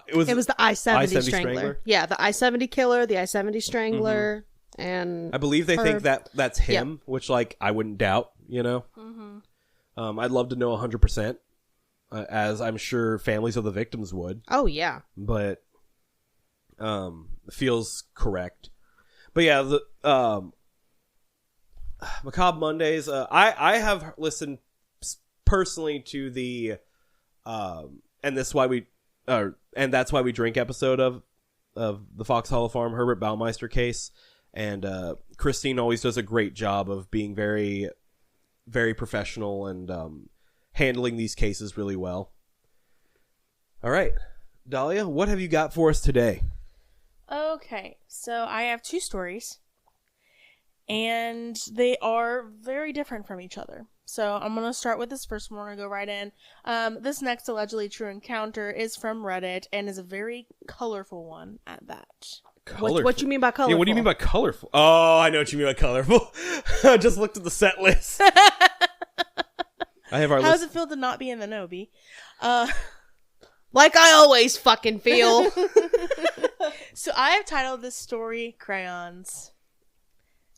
Speaker 4: It was
Speaker 3: the I-70
Speaker 4: I-70
Speaker 3: Strangler.
Speaker 4: Strangler?
Speaker 3: Yeah, the I-70 Killer, the I-70 Strangler, and
Speaker 4: I believe they think
Speaker 3: Herb.
Speaker 4: that's him, which like I wouldn't doubt, you know.
Speaker 2: Mm-hmm.
Speaker 4: I'd love to know 100%, as I'm sure families of the victims would,
Speaker 3: oh yeah,
Speaker 4: but feels correct. But yeah, the Macabre Mondays. I have listened personally to the and that's why we drink episode of the Fox Hollow Farm Herbert Baumeister case, and Christine always does a great job of being very, very professional and handling these cases really well. All right, Dalia, what have you got for us today?
Speaker 2: Okay, so I have 2 stories, and they are very different from each other. So I'm going to start with this first one and go right in. This next allegedly true encounter is from Reddit and is a very colorful one at that.
Speaker 3: what you mean by colorful?
Speaker 4: Yeah, what do you mean by colorful? Oh, I know what you mean by colorful. I just looked at the set list. I have our
Speaker 2: How
Speaker 4: list.
Speaker 2: does it feel to not be in the know, B?
Speaker 3: Like I always fucking feel.
Speaker 2: So I have titled this story Crayons.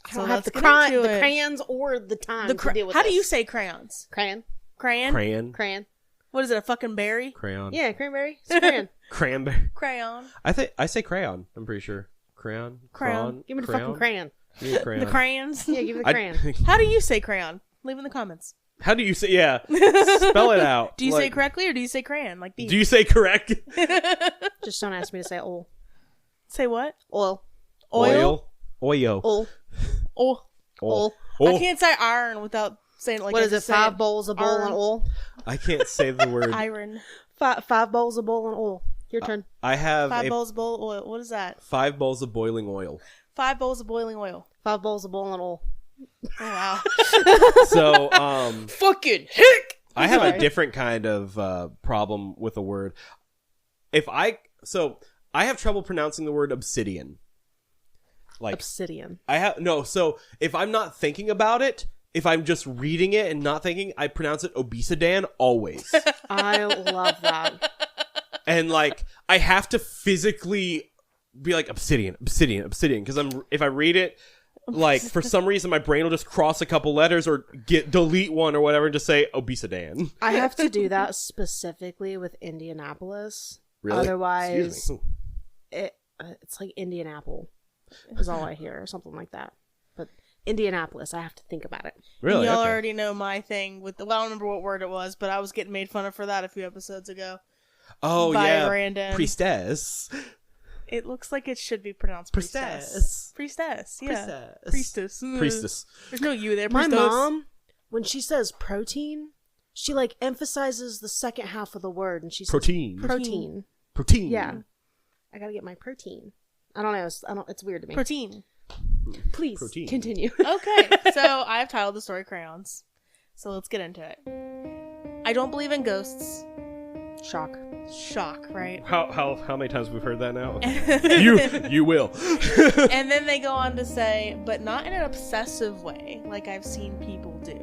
Speaker 3: I
Speaker 2: So
Speaker 3: don't have
Speaker 2: let's
Speaker 3: the,
Speaker 2: get into it.
Speaker 3: crayons or the time to deal with
Speaker 2: How
Speaker 3: this.
Speaker 2: do you say crayons?
Speaker 3: Crayon?
Speaker 2: Crayon?
Speaker 4: Crayon.
Speaker 2: What is it, a fucking berry?
Speaker 4: Crayon.
Speaker 3: Yeah, cranberry. It's crayon.
Speaker 4: Cranberry.
Speaker 2: Crayon.
Speaker 4: I say crayon. I'm pretty sure. Crayon.
Speaker 2: Crayon.
Speaker 3: Give me the fucking crayon.
Speaker 4: Give me a crayon.
Speaker 2: The crayons?
Speaker 3: Yeah, give me the crayon.
Speaker 2: How do you say crayon? Leave in the comments.
Speaker 4: How do you say? Yeah, spell it out.
Speaker 2: Do you say
Speaker 4: Like,
Speaker 2: correctly or do you say crayon? Like B?
Speaker 4: Do you say correct?
Speaker 3: Just don't ask me to say oil.
Speaker 2: Say what?
Speaker 3: Oil.
Speaker 4: Oil.
Speaker 3: Oil.
Speaker 2: Oh.
Speaker 3: Oil.
Speaker 2: I can't say iron without saying it like
Speaker 3: What
Speaker 2: I
Speaker 3: is it?
Speaker 2: just said.
Speaker 3: 5 bowls of bowl
Speaker 2: Iron.
Speaker 3: and oil?
Speaker 4: I can't say the word.
Speaker 2: Iron.
Speaker 3: 5 bowls of bowl and oil. Your turn.
Speaker 4: I have
Speaker 2: 5 bowls of bowl oil. What is that?
Speaker 4: 5 bowls of boiling oil.
Speaker 2: 5 bowls of boiling oil.
Speaker 3: 5 bowls of bowl and oil.
Speaker 2: Oh wow.
Speaker 4: So,
Speaker 3: Fucking heck!
Speaker 4: I have a
Speaker 3: Sorry.
Speaker 4: different kind of problem with a word. I have trouble pronouncing the word obsidian. Like
Speaker 3: Obsidian.
Speaker 4: So if I'm not thinking about it, if I'm just reading it and not thinking, I pronounce it obesidan always.
Speaker 3: I love that.
Speaker 4: And like I have to physically be like obsidian, because if I read it, like for some reason my brain will just cross a couple letters or delete one or whatever and just say obesidan.
Speaker 3: I have to do that specifically with Indianapolis.
Speaker 4: Really?
Speaker 3: Otherwise,
Speaker 4: Excuse me.
Speaker 3: it's like Indianapolis is all I hear or something like that. But Indianapolis, I have to think about it.
Speaker 4: Really?
Speaker 2: Y'all
Speaker 4: Okay.
Speaker 2: already know my thing with I don't remember what word it was, but I was getting made fun of for that a few episodes ago.
Speaker 4: Oh
Speaker 2: by
Speaker 4: yeah,
Speaker 2: Brandon.
Speaker 4: priestess.
Speaker 2: It looks like it should be pronounced
Speaker 4: Priestess.
Speaker 2: Priestess, yeah.
Speaker 4: Priestess.
Speaker 2: Priestess.
Speaker 4: Priestess.
Speaker 2: There's no you there.
Speaker 3: My
Speaker 2: Priestess.
Speaker 3: mom, when she says protein, she like emphasizes the second half of the word, and she says
Speaker 4: Protein.
Speaker 3: protein.
Speaker 4: Protein.
Speaker 3: Yeah, I gotta get my protein. I don't know. It's weird to me.
Speaker 2: Protein.
Speaker 3: Please
Speaker 4: Protein.
Speaker 3: continue.
Speaker 2: Okay, so I've titled the story Crayons. So let's get into it. I don't believe in ghosts.
Speaker 3: Shock.
Speaker 2: Shock, right?
Speaker 4: How many times we've heard that now?
Speaker 2: and
Speaker 4: you will.
Speaker 2: then they go on to say, but not in an obsessive way, like I've seen people do.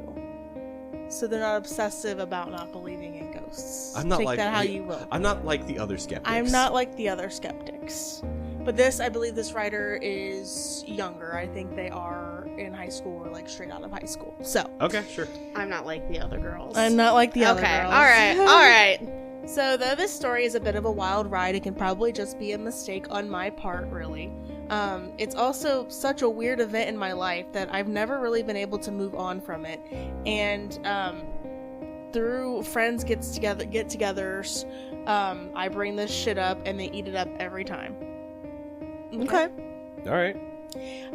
Speaker 2: So they're not obsessive about not believing in ghosts.
Speaker 4: I'm not
Speaker 2: Take
Speaker 4: like
Speaker 2: that how
Speaker 4: the-
Speaker 2: you will.
Speaker 4: I'm not like the other skeptics.
Speaker 2: I'm not like the other skeptics. But I believe this writer is younger. I think they are in high school or like straight out of high school. So
Speaker 4: Okay, sure.
Speaker 3: I'm not like the other girls.
Speaker 2: I'm not like the other
Speaker 3: Okay.
Speaker 2: girls.
Speaker 3: All right.
Speaker 2: So though this story is a bit of a wild ride, it can probably just be a mistake on my part, really. It's also such a weird event in my life that I've never really been able to move on from it. And through friends get-togethers, I bring this shit up and they eat it up every time.
Speaker 3: Okay.
Speaker 4: All right.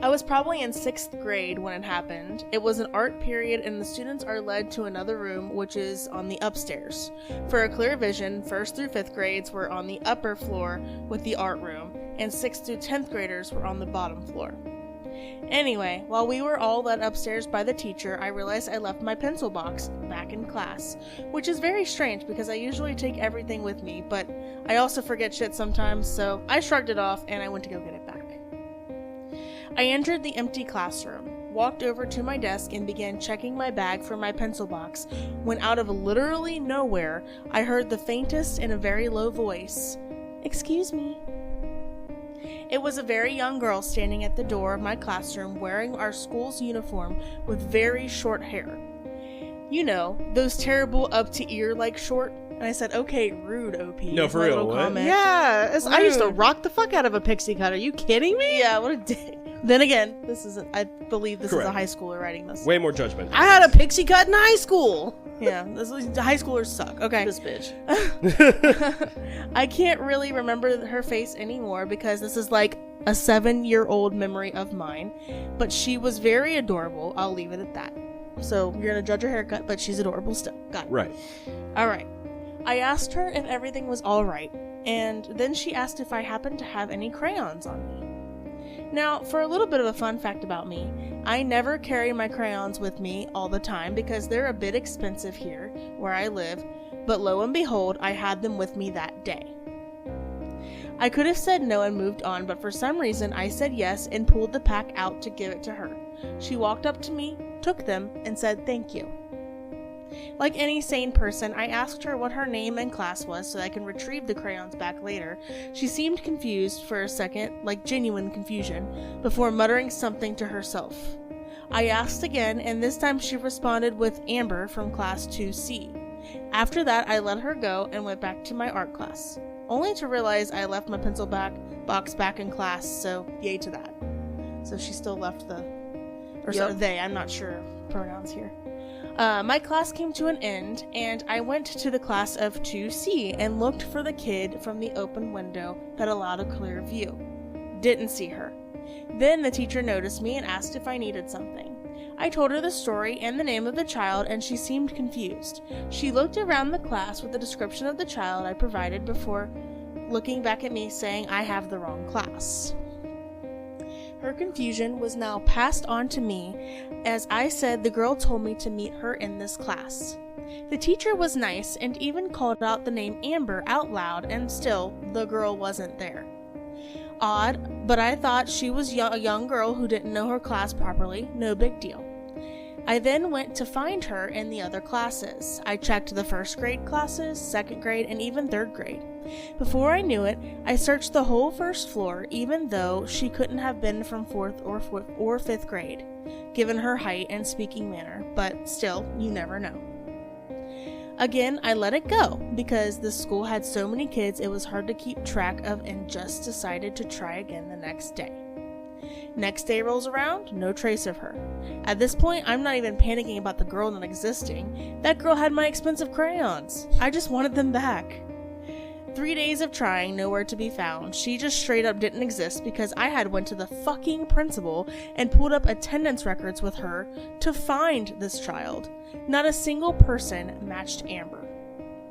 Speaker 2: I was probably in 6th grade when it happened. It was an art period and the students are led to another room which is on the upstairs. For a clear vision, 1st through 5th grades were on the upper floor with the art room, and 6th through 10th graders were on the bottom floor. Anyway, while we were all led upstairs by the teacher, I realized I left my pencil box back in class, which is very strange because I usually take everything with me, but I also forget shit sometimes, so I shrugged it off and I went to go get it back. I entered the empty classroom, walked over to my desk, and began checking my bag for my pencil box, when out of literally nowhere, I heard the faintest in a very low voice, "Excuse me." It was a very young girl standing at the door of my classroom wearing our school's uniform with very short hair. You know, those terrible up-to-ear like short. And I said, "Okay, rude, OP."
Speaker 4: No, for real, what?
Speaker 2: Comment.
Speaker 3: Yeah, I used to rock the fuck out of a pixie cut. Are you kidding me?
Speaker 2: Yeah, what a dick. Then again, I believe this
Speaker 4: Correct.
Speaker 2: is a high schooler writing this.
Speaker 4: Way more judgment.
Speaker 3: I had a pixie cut in high school.
Speaker 2: Yeah, high schoolers suck. Okay.
Speaker 3: This bitch.
Speaker 2: I can't really remember her face anymore because this is like a 7-year-old memory of mine. But she was very adorable. I'll leave it at that. So you're going to judge her haircut, but she's adorable still. Got it.
Speaker 4: Right.
Speaker 2: Alright. I asked her if everything was alright, and then she asked if I happened to have any crayons on me. Now, for a little bit of a fun fact about me, I never carry my crayons with me all the time because they're a bit expensive here where I live, but lo and behold, I had them with me that day. I could have said no and moved on, but for some reason I said yes and pulled the pack out to give it to her. She walked up to me, took them, and said thank you. Like any sane person, I asked her what her name and class was so I can retrieve the crayons back later. She seemed confused for a second, like genuine confusion, before muttering something to herself. I asked again, and this time she responded with Amber from class 2C. After that, I let her go and went back to my art class, only to realize I left my pencil box back in class, so yay to that. So she still left they, I'm not sure pronouns here. My class came to an end, and I went to the class of 2C and looked for the kid from the open window that allowed a clear view. Didn't see her. Then the teacher noticed me and asked if I needed something. I told her the story and the name of the child, and she seemed confused. She looked around the class with the description of the child I provided before looking back at me saying I have the wrong class. Her confusion was now passed on to me, as I said the girl told me to meet her in this class. The teacher was nice and even called out the name Amber out loud, and still, the girl wasn't there. Odd, but I thought she was a young girl who didn't know her class properly, no big deal. I then went to find her in the other classes. I checked the 1st grade classes, 2nd grade, and even 3rd grade. Before I knew it, I searched the whole 1st floor, even though she couldn't have been from 4th or 5th grade, given her height and speaking manner, but still, you never know. Again, I let it go, because the school had so many kids it was hard to keep track of, and just decided to try again the next day. Next day rolls around, no trace of her. At this point, I'm not even panicking about the girl not existing. That girl had my expensive crayons. I just wanted them back. 3 days of trying, nowhere to be found. She just straight up didn't exist because I had went to the fucking principal and pulled up attendance records with her to find this child. Not a single person matched Amber.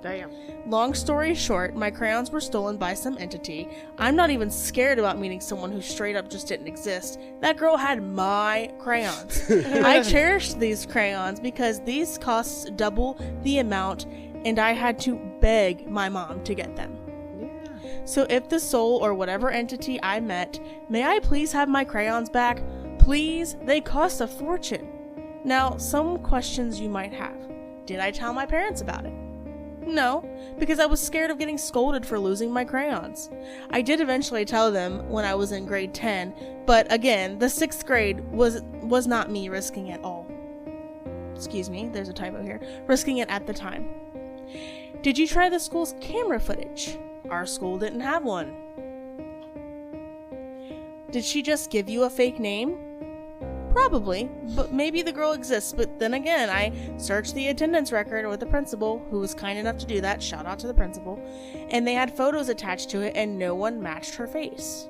Speaker 3: Damn.
Speaker 2: Long story short, my crayons were stolen by some entity. I'm not even scared about meeting someone who straight up just didn't exist. That girl had my crayons. I cherished these crayons because these costs double the amount, and I had to beg my mom to get them. Yeah. So if the soul or whatever entity I met, may I please have my crayons back? Please? They cost a fortune. Now, some questions you might have. Did I tell my parents about it? No, because I was scared of getting scolded for losing my crayons. I did eventually tell them when I was in grade 10, but again, the 6th grade was not me risking it all. Excuse me, there's a typo here. Risking it at the time. Did you try the school's camera footage? Our school didn't have one. Did she just give you a fake name? Probably, but maybe the girl exists. But then again, I searched the attendance record with the principal, who was kind enough to do that, shout out to the principal, and they had photos attached to it and no one matched her face.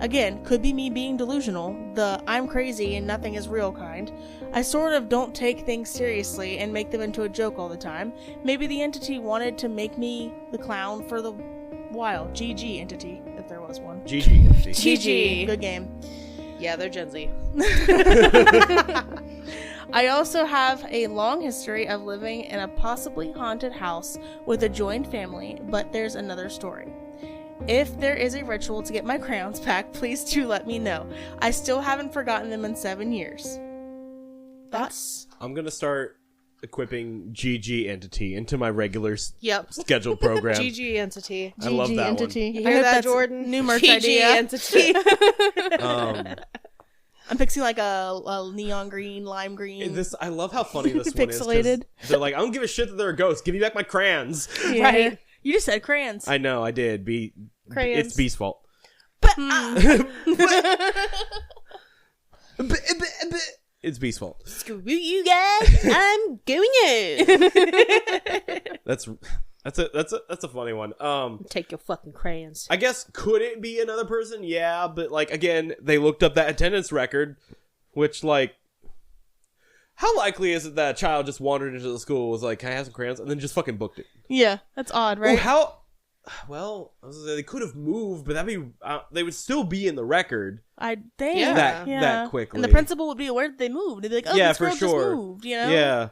Speaker 2: Again, could be me being delusional, the I'm crazy and nothing is real kind. I sort of don't take things seriously and make them into a joke all the time. Maybe the entity wanted to make me the clown for the while. GG entity, if there was one.
Speaker 4: GG entity.
Speaker 2: GG. Good game.
Speaker 3: Yeah, they're Gen Z.
Speaker 2: I also have a long history of living in a possibly haunted house with a joined family, but there's another story. If there is a ritual to get my crayons back, please do let me know. I still haven't forgotten them in 7 years. Thoughts?
Speaker 4: I'm going to start equipping GG entity into my regular
Speaker 3: Yep.
Speaker 4: scheduled program.
Speaker 3: GG entity.
Speaker 4: I love that
Speaker 2: entity.
Speaker 3: You
Speaker 2: I
Speaker 3: hear
Speaker 2: hope
Speaker 3: that,
Speaker 2: that's
Speaker 3: Jordan?
Speaker 2: New merch
Speaker 3: GG
Speaker 2: idea.
Speaker 3: entity.
Speaker 2: I'm fixing like a neon green, lime green.
Speaker 4: I love how funny this one is. 'Cause
Speaker 2: Pixelated.
Speaker 4: They're like, I don't give a shit that they're a ghost. Give me back my crayons.
Speaker 2: Yeah.
Speaker 3: Right.
Speaker 2: You just said crayons.
Speaker 4: I know, I did.
Speaker 3: Crayons.
Speaker 4: It's B's fault. It's B's fault.
Speaker 3: Screw you guys. I'm going in.
Speaker 4: That's a funny one.
Speaker 3: Take your fucking crayons.
Speaker 4: I guess could it be another person? Yeah, but like again, they looked up that attendance record, which like, how likely is it that a child just wandered into the school, was like, "Can I have some crayons?" and then just fucking booked it?
Speaker 2: Yeah, that's odd, right?
Speaker 4: Well, I was gonna say they could have moved, but they would still be in the record.
Speaker 2: I think
Speaker 3: Yeah.
Speaker 4: That quickly.
Speaker 2: And the principal would be aware that they moved. They'd be like, "Oh,
Speaker 4: Yeah,
Speaker 2: this
Speaker 4: for
Speaker 2: girl
Speaker 4: sure.
Speaker 2: just moved," you know?
Speaker 4: Yeah.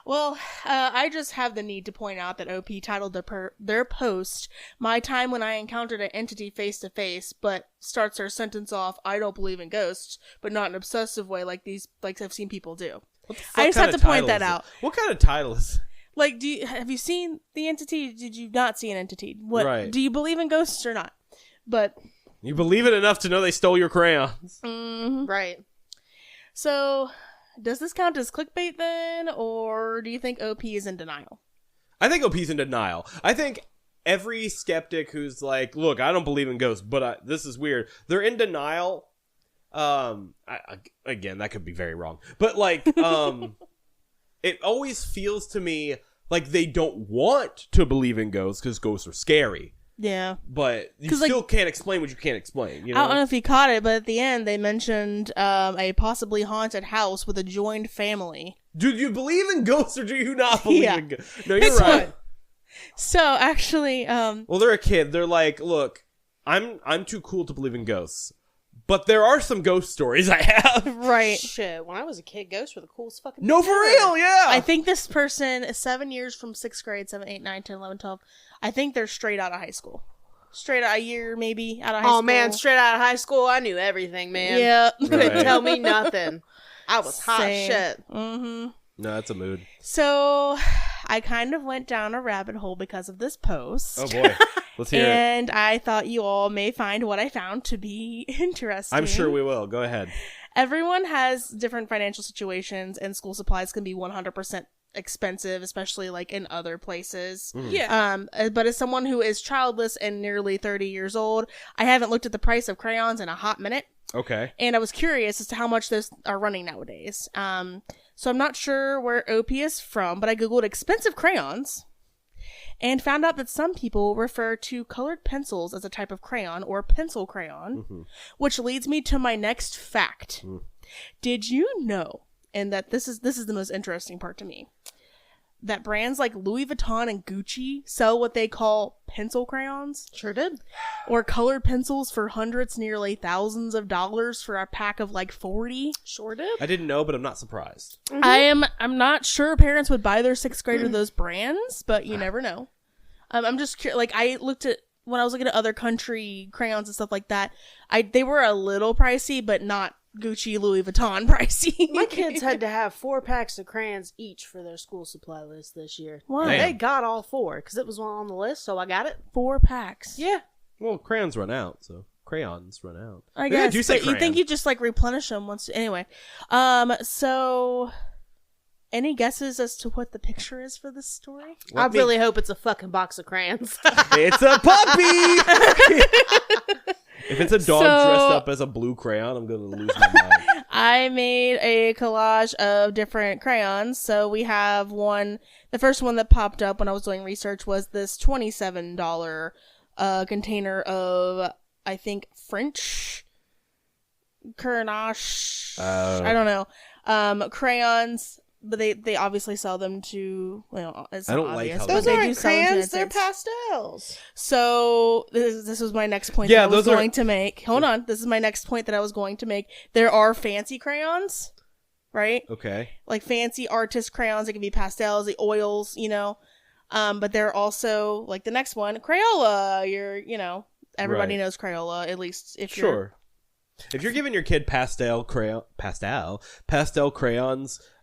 Speaker 2: Well, I just have the need to point out that OP titled their post, "My time when I encountered an entity face to face," but starts their sentence off, "I don't believe in ghosts," but not in an obsessive way like I've seen people do.
Speaker 4: What the fuck
Speaker 2: I just
Speaker 4: kind
Speaker 2: have
Speaker 4: of
Speaker 2: to point
Speaker 4: title
Speaker 2: that
Speaker 4: is it?
Speaker 2: out.
Speaker 4: What kind of title is it?
Speaker 2: Like, have you seen the entity? Did you not see an entity? What
Speaker 4: Right.
Speaker 2: do you believe in ghosts or not? But
Speaker 4: You believe it enough to know they stole your crayons.
Speaker 3: Right.
Speaker 2: so, does this count as clickbait then, or do you think OP is in denial?
Speaker 4: I think OP's in denial. I think every skeptic who's like, look, I don't believe in ghosts, but this is weird. They're in denial. Again, that could be very wrong. But like, it always feels to me like they don't want to believe in ghosts because ghosts are scary.
Speaker 2: Yeah.
Speaker 4: But you
Speaker 2: 'Cause, like,
Speaker 4: still can't explain what you can't explain. You know?
Speaker 2: I don't know if you caught it, but at the end they mentioned a possibly haunted house with a joined family.
Speaker 4: Do you believe in ghosts or do you not believe
Speaker 2: Yeah.
Speaker 4: in ghosts? No, you're right.
Speaker 2: So actually,
Speaker 4: Well, they're a kid. They're like, look, I'm too cool to believe in ghosts, but there are some ghost stories I have.
Speaker 2: right.
Speaker 3: Shit, when I was a kid, ghosts were the coolest fucking
Speaker 4: No,
Speaker 3: thing
Speaker 4: for
Speaker 3: ever.
Speaker 4: real, yeah.
Speaker 2: I think this person is 7 years from 6th grade, 7, 8, 9, 10, 11, 12. I think they're straight out of high school. Straight out a year, maybe, out of high school.
Speaker 3: Oh man, straight out of high school, I knew everything, man.
Speaker 2: Yeah.
Speaker 3: You couldn't
Speaker 4: Right.
Speaker 3: tell me nothing. I was hot
Speaker 2: Same.
Speaker 3: shit.
Speaker 2: Mm-hmm.
Speaker 4: No, that's a mood.
Speaker 2: So, I kind of went down a rabbit hole because of this post.
Speaker 4: Oh boy, let's hear it.
Speaker 2: And I thought you all may find what I found to be interesting.
Speaker 4: I'm sure we will. Go ahead.
Speaker 2: Everyone has different financial situations, and school supplies can be 100% expensive, especially like in other places.
Speaker 3: Yeah.
Speaker 2: But as someone who is childless and nearly 30 years old, I haven't looked at the price of crayons in a hot minute,
Speaker 4: Okay.
Speaker 2: and I was curious as to how much those are running nowadays. So I'm not sure where OP is from, but I googled expensive crayons and found out that some people refer to colored pencils as a type of crayon or pencil crayon, which leads me to my next fact. Did you know, and that this is the most interesting part to me, that brands like Louis Vuitton and Gucci sell what they call pencil crayons?
Speaker 3: Sure did.
Speaker 2: Or colored pencils for hundreds, nearly thousands of dollars for a pack of like 40?
Speaker 3: Sure did.
Speaker 4: I didn't know, but I'm not surprised.
Speaker 2: I'm not sure parents would buy their 6th grader those brands, but you never know. I'm just curious. Like, I looked at, when I was looking at other country crayons and stuff like that, they were a little pricey, but not Gucci, Louis Vuitton pricey.
Speaker 3: My kids had to have 4 packs of crayons each for their school supply list this year.
Speaker 2: What?
Speaker 4: Damn.
Speaker 3: They got all 4 because it was on the list, so I got it.
Speaker 2: 4 packs.
Speaker 3: Yeah.
Speaker 4: Well, crayons run out, so crayons run out.
Speaker 2: I
Speaker 4: Yeah,
Speaker 2: guess.
Speaker 4: you say
Speaker 2: But you think
Speaker 4: crayon.
Speaker 2: you just like replenish them once. Anyway. So any guesses as to what the picture is for this story?
Speaker 3: I really hope it's a fucking box of crayons.
Speaker 4: It's a puppy! If it's a dog
Speaker 2: So-
Speaker 4: dressed up as a blue crayon, I'm going to lose my mind.
Speaker 2: I made a collage of different crayons. So we have one, the first one that popped up when I was doing research was this $27 container of I think, French Carnache. I don't know. Crayons. But they obviously sell them to, well, it's
Speaker 4: I
Speaker 2: not
Speaker 4: don't like
Speaker 2: obvious,
Speaker 4: how
Speaker 2: but
Speaker 3: Those
Speaker 2: they do
Speaker 3: aren't
Speaker 2: sell them to
Speaker 3: crayons, they're
Speaker 2: United States.
Speaker 3: pastels.
Speaker 2: So this was my next point
Speaker 4: Yeah,
Speaker 2: that I was
Speaker 4: those are-
Speaker 2: going to make. Hold on. This is my next point that I was going to make. There are fancy crayons, right?
Speaker 4: Okay.
Speaker 2: Like fancy artist crayons. It can be pastels, the oils, you know. But there are also, like the next one, Crayola. Everybody
Speaker 4: Right.
Speaker 2: knows Crayola, at least if you're...
Speaker 4: Sure. If you're giving your kid pastel crayons,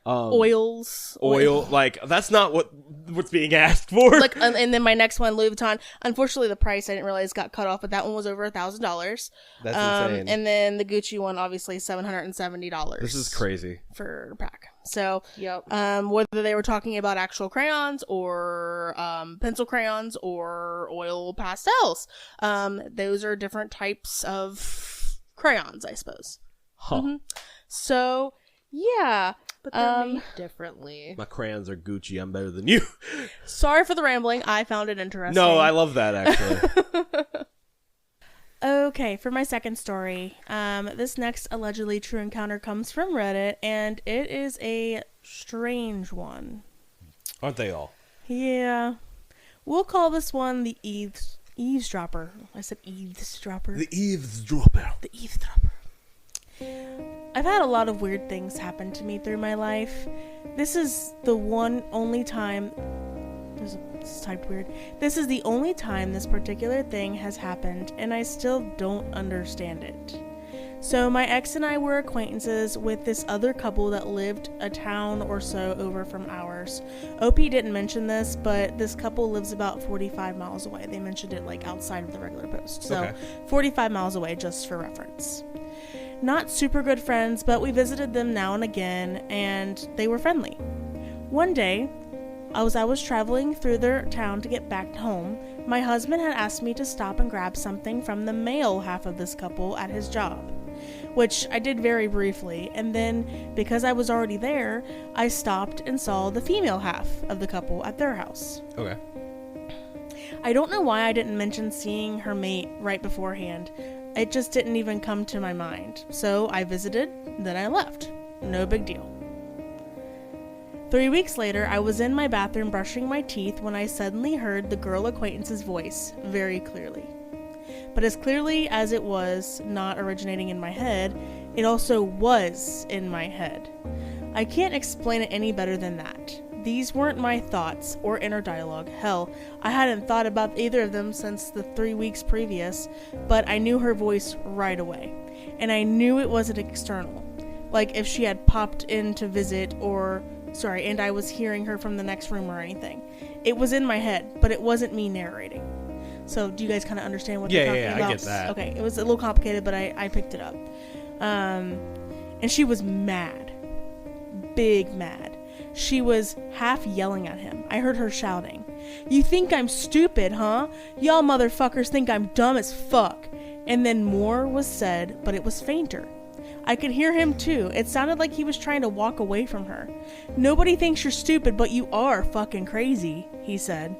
Speaker 2: Oils.
Speaker 4: oil, like that's not what's being asked for.
Speaker 2: Like, and then my next one, Louis Vuitton. Unfortunately, the price I didn't realize got cut off, but that one was over $1,000.
Speaker 4: That's insane.
Speaker 2: And then the Gucci one, obviously $770.
Speaker 4: This is crazy.
Speaker 2: for a pack. So,
Speaker 3: Yep.
Speaker 2: whether they were talking about actual crayons or pencil crayons or oil pastels, those are different types of crayons, I suppose.
Speaker 4: Huh.
Speaker 2: Mm-hmm. So, yeah.
Speaker 3: But they're made differently.
Speaker 4: My crayons are Gucci. I'm better than you.
Speaker 2: Sorry for the rambling. I found it interesting.
Speaker 4: No, I love that actually.
Speaker 2: Okay, for my second story, this next allegedly true encounter comes from Reddit, and it is a strange one.
Speaker 4: Aren't they all?
Speaker 2: Yeah. We'll call this one the eavesdropper. I said eavesdropper.
Speaker 4: The eavesdropper.
Speaker 2: The eavesdropper. I've had a lot of weird things happen to me through my life. This is the only time... It's typed weird. This is the only time this particular thing has happened, and I still don't understand it. So my ex and I were acquaintances with this other couple that lived a town or so over from ours. OP didn't mention this, but this couple lives about 45 miles away. They mentioned it like outside of the regular post. So
Speaker 4: Okay.
Speaker 2: 45 miles away, just for reference. Not super good friends, but we visited them now and again, and they were friendly. One day, as I was traveling through their town to get back home, my husband had asked me to stop and grab something from the male half of this couple at his job, which I did very briefly, and then, because I was already there, I stopped and saw the female half of the couple at their house.
Speaker 4: Okay.
Speaker 2: I don't know why I didn't mention seeing her mate right beforehand. It just didn't even come to my mind. So I visited, then I left. No big deal. 3 weeks later, I was in my bathroom brushing my teeth when I suddenly heard the girl acquaintance's voice very clearly. But as clearly as it was not originating in my head, it also was in my head. I can't explain it any better than that. These weren't my thoughts or inner dialogue. Hell, I hadn't thought about either of them since the 3 weeks previous, but I knew her voice right away. And I knew it wasn't external. Like if she had popped in to visit and I was hearing her from the next room or anything. It was in my head, but it wasn't me narrating. So do you guys kind of understand what they're talking about?
Speaker 4: Yeah, I get that.
Speaker 2: Okay, it was a little complicated, but I picked it up. And she was mad. Big mad. She was half yelling at him. I heard her shouting, "You think I'm stupid, huh? Y'all motherfuckers think I'm dumb as fuck." And then more was said, but it was fainter. I could hear him too. It sounded like he was trying to walk away from her. "Nobody thinks you're stupid, but you are fucking crazy," he said.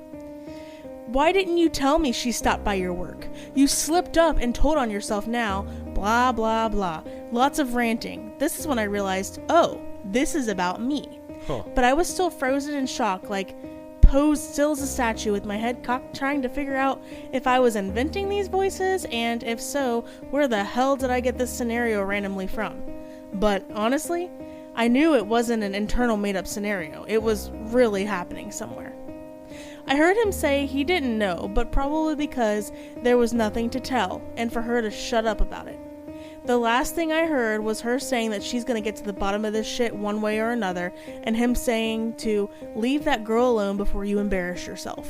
Speaker 2: "Why didn't you tell me she stopped by your work? You slipped up and told on yourself now. Blah, blah, blah." Lots of ranting. This is when I realized, oh, this is about me.
Speaker 4: Huh.
Speaker 2: But I was still frozen in shock, like posed still as a statue with my head cocked, trying to figure out if I was inventing these voices, and if so, where the hell did I get this scenario randomly from? But honestly, I knew it wasn't an internal made-up scenario. It was really happening somewhere. I heard him say he didn't know, but probably because there was nothing to tell, and for her to shut up about it. The last thing I heard was her saying that she's gonna get to the bottom of this shit one way or another, and him saying to leave that girl alone before you embarrass yourself.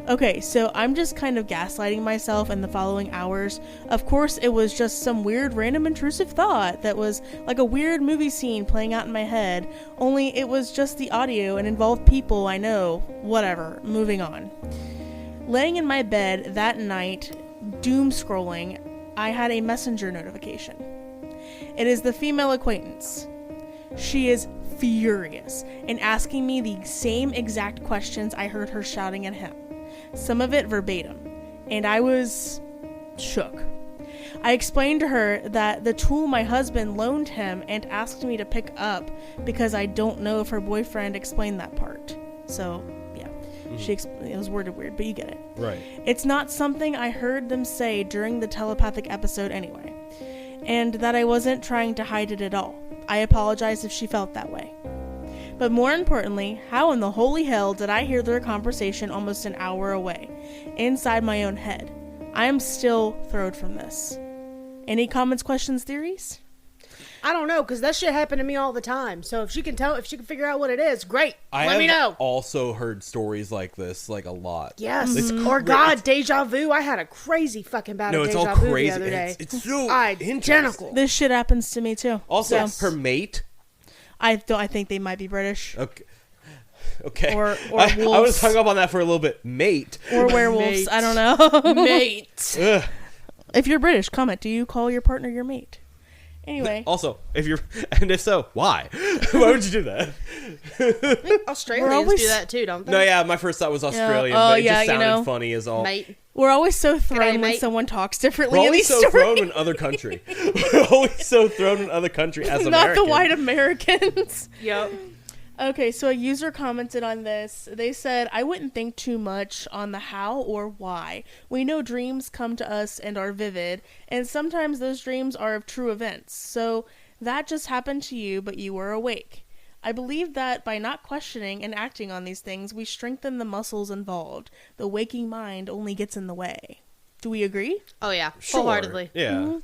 Speaker 2: Okay, so I'm just kind of gaslighting myself in the following hours. Of course, it was just some weird random intrusive thought that was like a weird movie scene playing out in my head, only it was just the audio and involved people I know. Whatever, moving on. Laying in my bed that night, doom scrolling, I had a messenger notification. It is the female acquaintance. She is furious and asking me the same exact questions I heard her shouting at him. Some of it verbatim. And I was shook. I explained to her that the tool my husband loaned him and asked me to pick up because I don't know if her boyfriend explained that part. So, yeah. It was worded weird, but you get it.
Speaker 4: Right.
Speaker 2: It's not something I heard them say during the telepathic episode anyway. And that I wasn't trying to hide it at all. I apologize if she felt that way. But more importantly, how in the holy hell did I hear their conversation almost an hour away, inside my own head? I am still thrilled from this. Any comments, questions, theories?
Speaker 3: I don't know, because that shit happened to me all the time. So if she can figure out what it is, great. Let me know.
Speaker 4: I have also heard stories like this, like a lot.
Speaker 3: Yes. Or God, deja vu. I had a crazy fucking bout of deja vu the other day.
Speaker 4: It's so
Speaker 3: identical.
Speaker 2: This shit happens to me too.
Speaker 4: Also, her mate.
Speaker 2: I think they might be British.
Speaker 4: Okay.
Speaker 2: Or wolves.
Speaker 4: I was hung up on that for a little bit. Mate.
Speaker 2: Or werewolves.
Speaker 3: Mate.
Speaker 2: I don't know.
Speaker 3: Mate.
Speaker 4: Ugh.
Speaker 2: If you're British, comment. Do you call your partner your mate? Anyway.
Speaker 4: Also, if so, why? Why would you do that?
Speaker 3: Australians do that too, don't they?
Speaker 4: No, yeah, my first thought was Australian,
Speaker 2: Yeah.
Speaker 4: but it just sounded funny as all.
Speaker 3: Mate.
Speaker 2: We're always so thrown when
Speaker 3: mate.
Speaker 2: someone talks differently
Speaker 4: We're
Speaker 2: in
Speaker 4: always
Speaker 2: these
Speaker 4: so
Speaker 2: stories.
Speaker 4: thrown in other country. We're always so thrown in other country as
Speaker 2: Not
Speaker 4: Americans.
Speaker 2: the white Americans.
Speaker 3: Yep.
Speaker 2: Okay, so a user commented on this. They said, I wouldn't think too much on the how or why. We know dreams come to us and are vivid, and sometimes those dreams are of true events. So that just happened to you, but you were awake. I believe that by not questioning and acting on these things, we strengthen the muscles involved. The waking mind only gets in the way. Do we agree?
Speaker 3: Oh, yeah.
Speaker 4: Sure.
Speaker 3: Wholeheartedly.
Speaker 4: Yeah.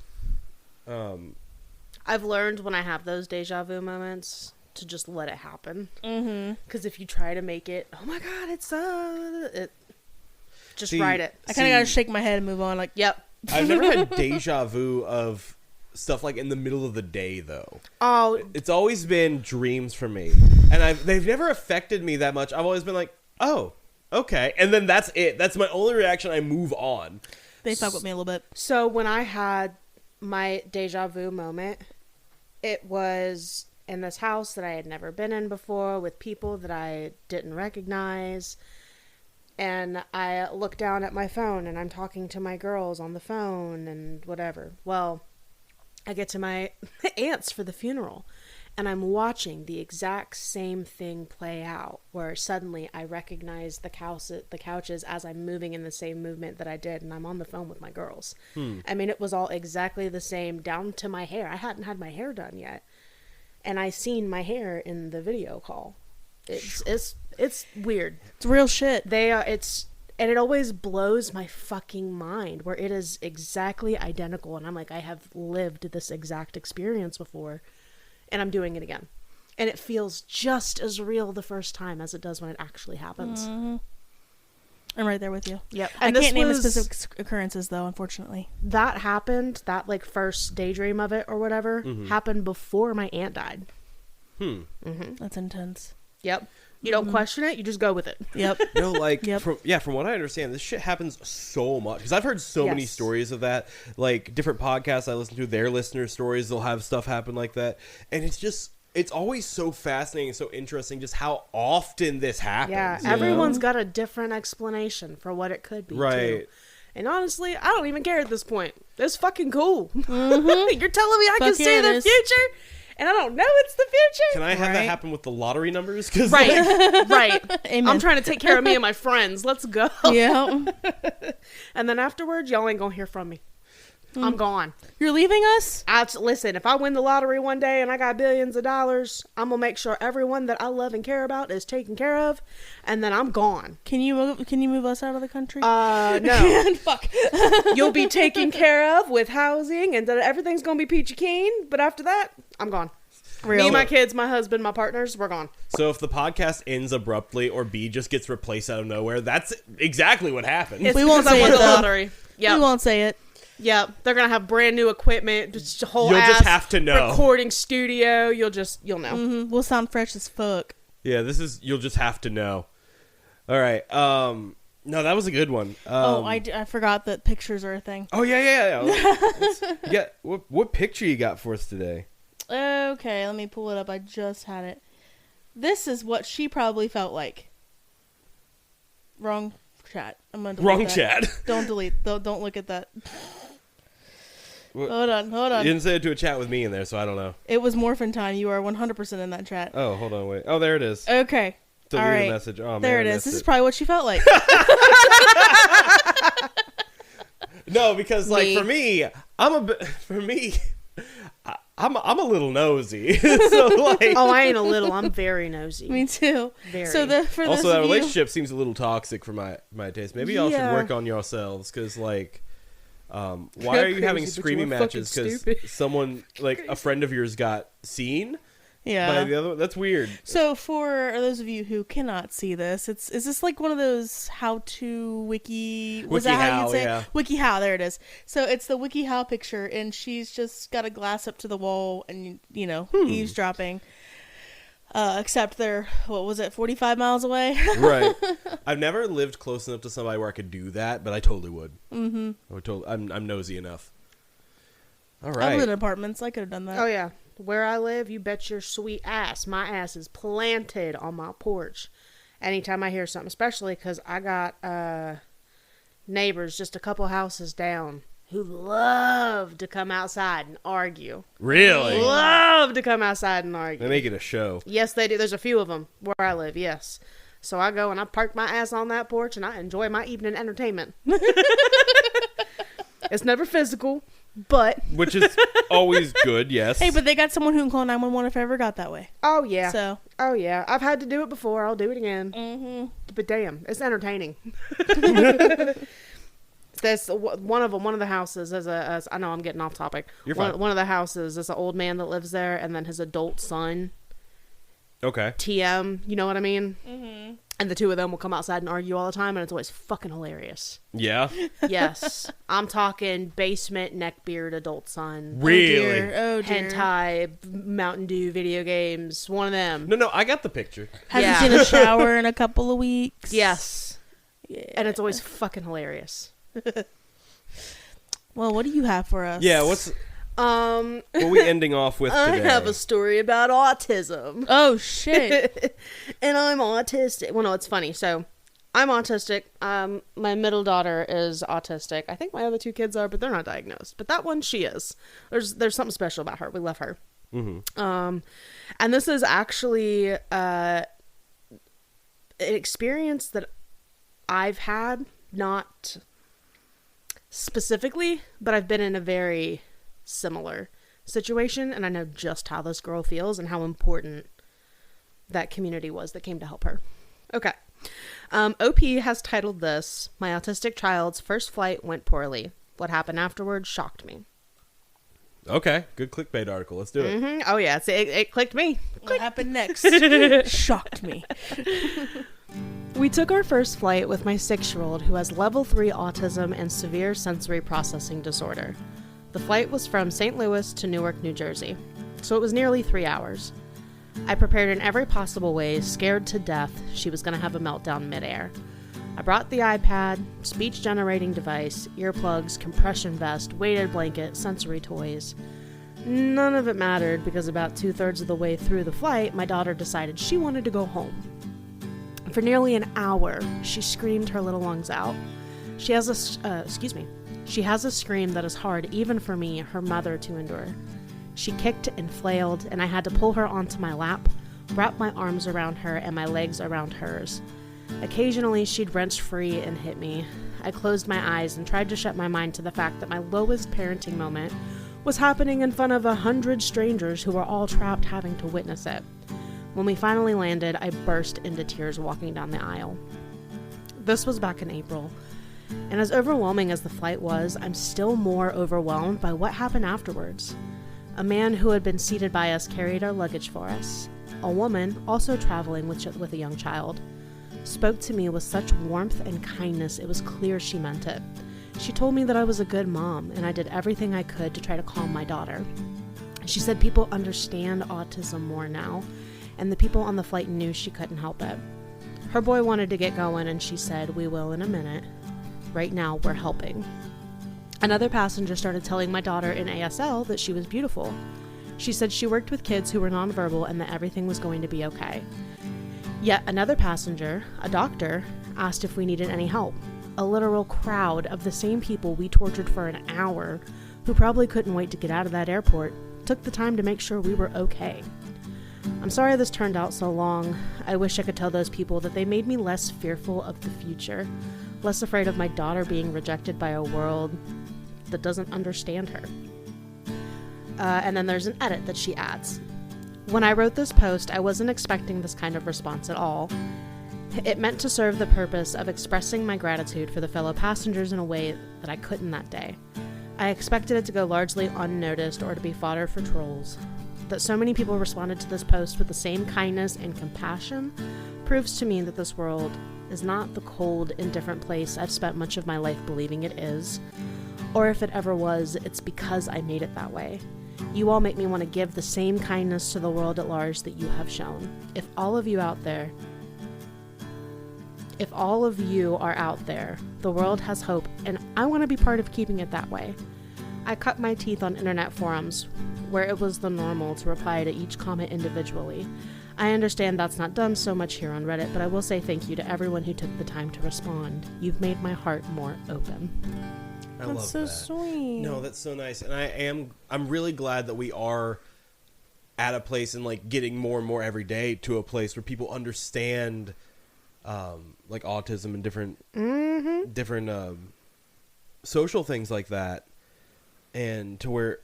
Speaker 3: I've learned when I have those deja vu moments to just let it happen.
Speaker 2: Mm-hmm.
Speaker 3: Because if you try to make it, oh my God, just write it.
Speaker 2: I kind of got to shake my head and move on. Like,
Speaker 3: Yep.
Speaker 4: I've never had deja vu of stuff like in the middle of the day, though.
Speaker 3: Oh,
Speaker 4: It's always been dreams for me. And they've never affected me that much. I've always been like, oh, okay. And then that's it. That's my only reaction. I move on.
Speaker 2: they fuck with me a little bit.
Speaker 3: so when I had my deja vu moment, it was in this house that I had never been in before with people that I didn't recognize. And I look down at my phone and I'm talking to my girls on the phone and whatever. Well, I get to my aunt's for the funeral and I'm watching the exact same thing play out, where suddenly I recognize the couches as I'm moving in the same movement that I did, and I'm on the phone with my girls. I mean, it was all exactly the same, down to my hair. I hadn't had my hair done yet, and I seen my hair in the video call. It's weird.
Speaker 2: It's real shit.
Speaker 3: And it always blows my fucking mind, where it is exactly identical, and I'm like, I have lived this exact experience before, and I'm doing it again. And it feels just as real the first time as it does when it actually happens.
Speaker 2: Mm-hmm. I'm right there with you.
Speaker 3: Yep.
Speaker 2: I can't name the specific occurrences, though, unfortunately.
Speaker 3: That happened, that like first daydream of it or whatever, happened before my aunt died.
Speaker 2: That's intense.
Speaker 3: Yep. You don't question it, you just go with it.
Speaker 2: Yep.
Speaker 4: No, like,
Speaker 2: Yep.
Speaker 4: from what I understand, this shit happens so much. Because I've heard so many
Speaker 3: Yes.
Speaker 4: stories of that. Like, different podcasts I listen to, their listener stories, they'll have stuff happen like that. And it's always so fascinating and so interesting just how often this happens.
Speaker 3: Yeah,
Speaker 4: you know?
Speaker 3: everyone's got a different explanation for what it could be,
Speaker 4: Right.
Speaker 3: too. And honestly, I don't even care at this point. It's fucking cool. You're telling me I can
Speaker 2: Fuck yeah,
Speaker 3: see
Speaker 2: it
Speaker 3: the
Speaker 2: is.
Speaker 3: future, and I don't know it's the future?
Speaker 4: Can I have that
Speaker 2: Right.
Speaker 4: happen with the lottery numbers? Cause
Speaker 3: Right, right.
Speaker 2: Amen.
Speaker 3: I'm trying to take care of me and my friends. Let's go.
Speaker 2: Yeah.
Speaker 3: And then afterwards, y'all ain't gonna hear from me. I'm gone.
Speaker 2: You're leaving us?
Speaker 3: Listen, if I win the lottery one day and I got billions of dollars, I'm gonna make sure everyone that I love and care about is taken care of, and then I'm gone.
Speaker 2: Can you move us out of the country?
Speaker 3: No.
Speaker 2: Fuck.
Speaker 3: You'll be taken care of with housing, and then everything's gonna be peachy keen. But after that, I'm gone.
Speaker 2: Real.
Speaker 3: Me, my kids, my husband, my partners, we're gone.
Speaker 4: So if the podcast ends abruptly or B just gets replaced out of nowhere, that's exactly what happens.
Speaker 3: It's
Speaker 2: We won't
Speaker 3: because I
Speaker 2: say
Speaker 3: won
Speaker 2: it,
Speaker 3: the
Speaker 2: though.
Speaker 3: lottery.
Speaker 2: We
Speaker 3: Yep.
Speaker 2: won't say it.
Speaker 3: Yep. They're gonna have brand new equipment, just a whole
Speaker 4: You'll
Speaker 3: ass
Speaker 4: just have to know.
Speaker 3: recording studio. You'll know.
Speaker 2: Mm-hmm. We'll sound fresh as fuck.
Speaker 4: Yeah, you'll just have to know. All right. No, that was a good one.
Speaker 2: I forgot that pictures are a thing.
Speaker 4: Oh, yeah. What picture you got for us today?
Speaker 2: Okay, let me pull it up. I just had it. This is what she probably felt like. Wrong chat. I'm gonna delete
Speaker 4: Wrong
Speaker 2: that.
Speaker 4: chat.
Speaker 2: Don't delete. Don't look at that.
Speaker 4: What?
Speaker 2: Hold on.
Speaker 4: You didn't say it to a chat with me in there, so I don't know.
Speaker 2: It was morphin time. You are 100% in that chat.
Speaker 4: Oh, hold on, wait. Oh, there it is.
Speaker 2: Okay.
Speaker 4: Delete
Speaker 2: all right.
Speaker 4: the message. Oh, man,
Speaker 2: there it
Speaker 4: I
Speaker 2: is.
Speaker 4: missed
Speaker 2: This is
Speaker 4: it.
Speaker 2: probably what she felt like.
Speaker 4: No, because like
Speaker 2: Me.
Speaker 4: for me, I'm a little nosy. So like,
Speaker 3: Oh, I ain't a little. I'm very nosy.
Speaker 2: Me too.
Speaker 3: Very.
Speaker 2: So for
Speaker 4: also
Speaker 2: those
Speaker 4: that
Speaker 2: of you-
Speaker 4: relationship seems a little toxic for my taste. Maybe y'all should
Speaker 2: Yeah.
Speaker 4: work on yourselves because like, why are you having
Speaker 3: Crazy, but
Speaker 4: screaming
Speaker 3: you are
Speaker 4: matches?
Speaker 3: fucking
Speaker 4: Because
Speaker 3: stupid.
Speaker 4: someone like a friend of yours got seen by
Speaker 2: Yeah.
Speaker 4: the other one. That's weird.
Speaker 2: So for those of you who cannot see this, is this like one of those how-to wiki? Was that how
Speaker 4: WikiHow,
Speaker 2: you'd say?
Speaker 4: yeah.
Speaker 2: WikiHow. There it is. So it's the WikiHow picture, and she's just got a glass up to the wall, and eavesdropping. Except they're 45 miles away?
Speaker 4: Right. I've never lived close enough to somebody where I could do that, but I totally would. Mm-hmm. I'm nosy enough. All
Speaker 2: I
Speaker 4: right.
Speaker 2: live in apartments. I could have done that.
Speaker 3: Oh, yeah. Where I live, you bet your sweet ass. My ass is planted on my porch. Anytime I hear something, especially because I got neighbors just a couple houses down who love to come outside and argue.
Speaker 4: Really?
Speaker 3: Love to come outside and argue.
Speaker 4: They make it a show.
Speaker 3: Yes, they do. There's a few of them where I live, yes. So I go and I park my ass on that porch and I enjoy my evening entertainment. It's never physical, but...
Speaker 4: Which is always good, yes.
Speaker 2: Hey, but they got someone who can call 911 if I ever got that way.
Speaker 3: Oh, yeah.
Speaker 2: So.
Speaker 3: Oh, yeah. I've had to do it before. I'll do it again.
Speaker 2: Mm-hmm.
Speaker 3: But damn, it's entertaining. There's one of the houses is I know I'm getting off topic.
Speaker 4: You're fine.
Speaker 3: One of the houses is an old man that lives there, and then his adult son,
Speaker 4: Okay.
Speaker 3: TM, you know what I mean? Mm-hmm. And the two of them will come outside and argue all the time, and it's always fucking hilarious.
Speaker 4: Yeah.
Speaker 3: Yes, I'm talking basement neckbeard adult son,
Speaker 4: Really?
Speaker 2: Oh, dear.
Speaker 3: hentai, Mountain Dew video games, one of them.
Speaker 4: No, I got the picture.
Speaker 2: Hasn't
Speaker 3: Yeah.
Speaker 2: seen a shower in a couple of weeks.
Speaker 3: Yes,
Speaker 2: Yeah.
Speaker 3: and it's always fucking hilarious.
Speaker 2: Well, what do you have for us?
Speaker 4: Yeah, what are we ending off with
Speaker 3: I
Speaker 4: today?
Speaker 3: have a story about autism.
Speaker 2: Oh, shit.
Speaker 3: And I'm autistic. Well, no, it's funny. So, I'm autistic. My middle daughter is autistic. I think my other two kids are, but they're not diagnosed. But that one, she is. There's something special about her. We love her.
Speaker 4: Mm-hmm.
Speaker 3: And this is actually an experience that I've had, not specifically, but I've been in a very similar situation, and I know just how this girl feels and how important that community was that came to help her. Okay. OP has titled this, "My Autistic Child's First Flight Went Poorly. What happened afterwards shocked me."
Speaker 4: Okay, good clickbait article. Let's do it.
Speaker 3: Mm-hmm. Oh, yeah. It clicked me.
Speaker 2: What happened next? Shocked me.
Speaker 3: We took our first flight with my 6-year-old who has level 3 autism and severe sensory processing disorder. The flight was from St. Louis to Newark, New Jersey, so it was nearly 3 hours. I prepared in every possible way, scared to death she was going to have a meltdown midair. I brought the iPad, speech-generating device, earplugs, compression vest, weighted blanket, sensory toys. None of it mattered because about 2/3 of the way through the flight, my daughter decided she wanted to go home. For nearly an hour, she screamed her little lungs out. She has a scream that is hard even for me, her mother, to endure. She kicked and flailed, and I had to pull her onto my lap, wrap my arms around her and my legs around hers. Occasionally, she'd wrench free and hit me. I closed my eyes and tried to shut my mind to the fact that my lowest parenting moment was happening in front of 100 strangers who were all trapped having to witness it. When we finally landed, I burst into tears walking down the aisle. This was back in April, and as overwhelming as the flight was, I'm still more overwhelmed by what happened afterwards. A man who had been seated by us carried our luggage for us. A woman, also traveling with a young child, spoke to me with such warmth and kindness it was clear she meant it. She told me that I was a good mom, and I did everything I could to try to calm my daughter. She said people understand autism more now, and the people on the flight knew she couldn't help it. Her boy wanted to get going, and she said, "We will in a minute. Right now, we're helping." Another passenger started telling my daughter in ASL that she was beautiful. She said she worked with kids who were nonverbal and that everything was going to be okay. Yet another passenger, a doctor, asked if we needed any help. A literal crowd of the same people we tortured for an hour, who probably couldn't wait to get out of that airport, took the time to make sure we were okay. I'm sorry this turned out so long. I wish I could tell those people that they made me less fearful of the future, less afraid of my daughter being rejected by a world that doesn't understand her. And then there's an edit that she adds. When I wrote this post, I wasn't expecting this kind of response at all. It meant to serve the purpose of expressing my gratitude for the fellow passengers in a way that I couldn't that day. I expected it to go largely unnoticed or to be fodder for trolls. That so many people responded to this post with the same kindness and compassion proves to me that this world is not the cold, indifferent place I've spent much of my life believing it is. Or if it ever was, it's because I made it that way. You all make me want to give the same kindness to the world at large that you have shown. If all of you are out there, the world has hope, and I want to be part of keeping it that way. I cut my teeth on internet forums, where it was the normal to reply to each comment individually. I understand that's not done so much here on Reddit, but I will say thank you to everyone who took the time to respond. You've made my heart more open.
Speaker 4: I love
Speaker 2: That's so
Speaker 4: that.
Speaker 2: sweet.
Speaker 4: No, that's so nice, and I'm really glad that we are at a place and like getting more and more every day to a place where people understand, like autism and different social things like that, and to where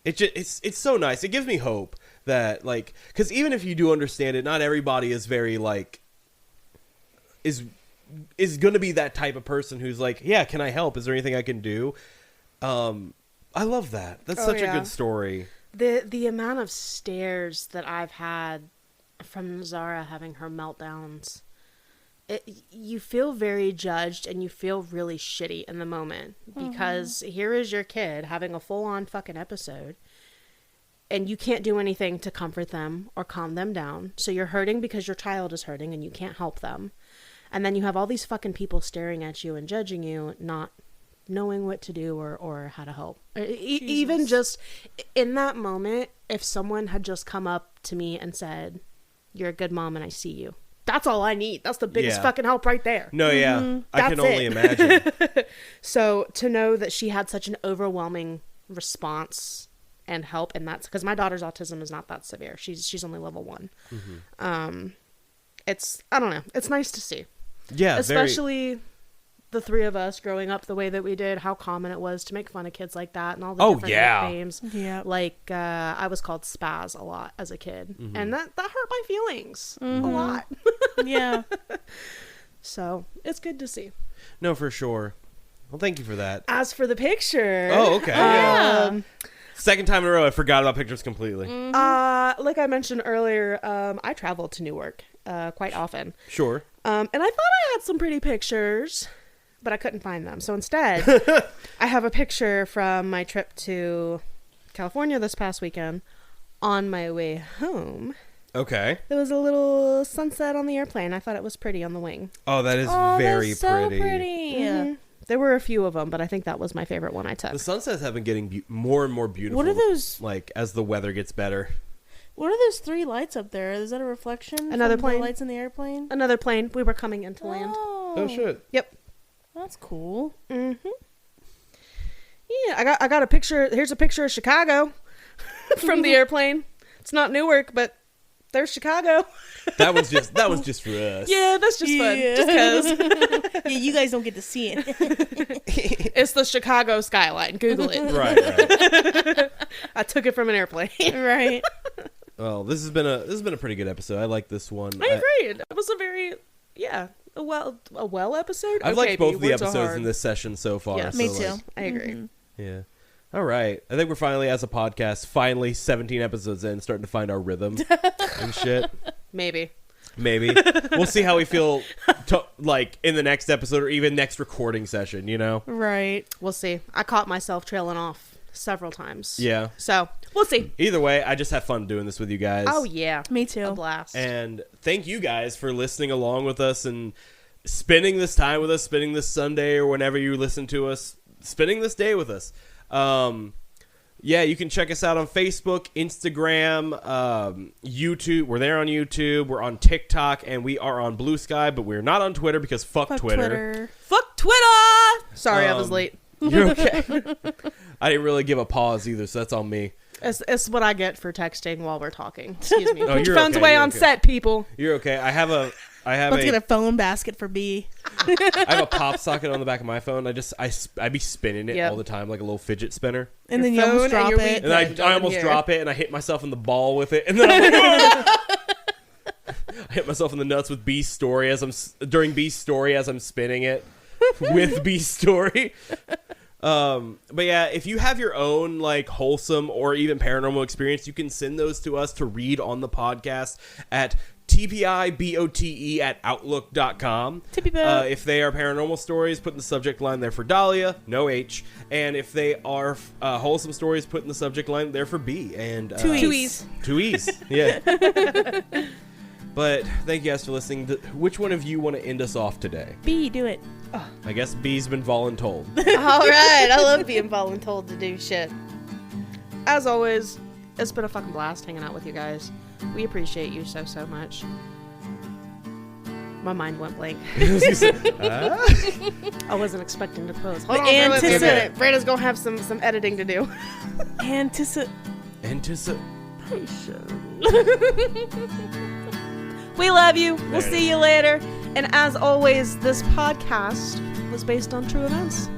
Speaker 4: it's so nice. It gives me hope that like, because even if you do understand it, not everybody is very like is going to be that type of person who's like, yeah, can I help? Is there anything I can do? I love that. That's such a good story.
Speaker 3: The amount of stares that I've had from Zara having her meltdowns, you feel very judged and you feel really shitty in the moment because here is your kid having a full-on fucking episode and you can't do anything to comfort them or calm them down. So you're hurting because your child is hurting and you can't help them. And then you have all these fucking people staring at you and judging you, not knowing what to do or how to help. Even just in that moment, if someone had just come up to me and said, "You're a good mom and I see you." That's all I need. That's the biggest fucking help right there.
Speaker 4: No, yeah. I can only imagine.
Speaker 3: So to know that she had such an overwhelming response and help, and that's because my daughter's autism is not that severe. She's only level 1. It's, I don't know. It's nice to see.
Speaker 4: Yeah,
Speaker 3: especially the three of us growing up the way that we did, how common it was to make fun of kids like that and all the different nicknames. Yeah. Like, I was called Spaz a lot as a kid. And that hurt my feelings a lot.
Speaker 2: Yeah.
Speaker 3: So, it's good to see.
Speaker 4: No, for sure. Well, thank you for that.
Speaker 3: As for the picture.
Speaker 4: Oh, okay. Second time in a row, I forgot about pictures completely.
Speaker 3: Like I mentioned earlier, I travel to Newark quite often.
Speaker 4: Sure.
Speaker 3: And I thought I had some pretty pictures, but I couldn't find them. So instead, I have a picture from my trip to California this past weekend. On my way home,
Speaker 4: okay,
Speaker 3: there was a little sunset on the airplane. I thought it was pretty on the wing.
Speaker 4: Oh, that is very
Speaker 2: that's so pretty.
Speaker 3: Mm-hmm. There were a few of them, but I think that was my favorite one I took.
Speaker 4: The sunsets have been getting more and more beautiful.
Speaker 2: What are those?
Speaker 4: Like, as the weather gets better.
Speaker 2: What are those 3 lights up there? Is that a reflection?
Speaker 3: Another
Speaker 2: from
Speaker 3: plane.
Speaker 2: The lights in the airplane?
Speaker 3: Another plane. We were coming into land.
Speaker 4: Oh, shit.
Speaker 3: Yep.
Speaker 2: That's cool.
Speaker 3: Mm-hmm. Yeah, I got a picture. Here's a picture of Chicago from the airplane. It's not Newark, but there's Chicago.
Speaker 4: That was just for us.
Speaker 3: Yeah, that's just fun. Just because.
Speaker 2: Yeah, you guys don't get to see it.
Speaker 3: It's the Chicago skyline. Google it.
Speaker 4: Right.
Speaker 3: I took it from an airplane.
Speaker 2: Right.
Speaker 4: Well, this has been a pretty good episode. I like this one.
Speaker 3: I agree. It was a very a well episode.
Speaker 4: I've liked both of the episodes in this session so far.
Speaker 3: Yes.
Speaker 4: So
Speaker 2: Me too.
Speaker 3: I agree.
Speaker 4: Yeah. All right. I think we're finally, as a podcast, 17 episodes in, starting to find our rhythm and shit.
Speaker 3: Maybe.
Speaker 4: We'll see how we feel like in the next episode or even next recording session, you know?
Speaker 2: Right.
Speaker 3: We'll see. I caught myself trailing off several times.
Speaker 4: Yeah.
Speaker 3: So, we'll see.
Speaker 4: Either way, I just have fun doing this with you guys.
Speaker 3: Oh, yeah.
Speaker 2: Me too.
Speaker 3: A blast.
Speaker 4: And thank you guys for listening along with us and spending this time with us, spending this Sunday or whenever you listen to us, spending this day with us. Yeah, you can check us out on Facebook, Instagram, YouTube. We're there on YouTube. We're on TikTok, and we are on Blue Sky, but we're not on Twitter because fuck Twitter.
Speaker 3: Fuck Twitter! Sorry, I was late.
Speaker 4: You're okay. I didn't really give a pause either, so that's on me.
Speaker 3: It's what I get for texting while we're talking. Excuse me.
Speaker 4: Oh,
Speaker 3: Put your
Speaker 4: you're
Speaker 3: phones
Speaker 4: okay,
Speaker 3: away
Speaker 4: you're
Speaker 3: on
Speaker 4: okay.
Speaker 3: set, people.
Speaker 4: You're okay. I have
Speaker 2: Let's get a phone basket for B.
Speaker 4: I have a pop socket on the back of my phone. I be spinning it
Speaker 3: Yep.
Speaker 4: all the time like a little fidget spinner.
Speaker 2: And then
Speaker 3: Your
Speaker 2: you almost
Speaker 3: phone and
Speaker 2: drop
Speaker 3: your
Speaker 2: it.
Speaker 3: weed.
Speaker 4: And I almost
Speaker 3: Here.
Speaker 4: drop it, and I hit myself in the ball with it, and then I'm like, I hit myself in the nuts with B's story during B's story as I'm spinning it with B's story. But yeah, if you have your own like wholesome or even paranormal experience, you can send those to us to read on the podcast at TPIBOTE at outlook.com.
Speaker 2: TPIBOTE.
Speaker 4: If they are paranormal stories, put in the subject line there for Dalia, no H. And if they are wholesome stories, put in the subject line there for B. And
Speaker 2: Two
Speaker 3: Two
Speaker 2: E's.
Speaker 3: E's.
Speaker 4: Two E's, yeah. But thank you guys for listening. Which one of you want to end us off today?
Speaker 2: B, do it.
Speaker 4: I guess B's been voluntold.
Speaker 3: All right. I love being voluntold to do shit. As always, it's been a fucking blast hanging out with you guys. We appreciate you so much. My mind went blank. I wasn't expecting to close. Hold on for a minute. Brandon's gonna have some editing to do. We love you. We'll see you later. And as always, this podcast was based on true events.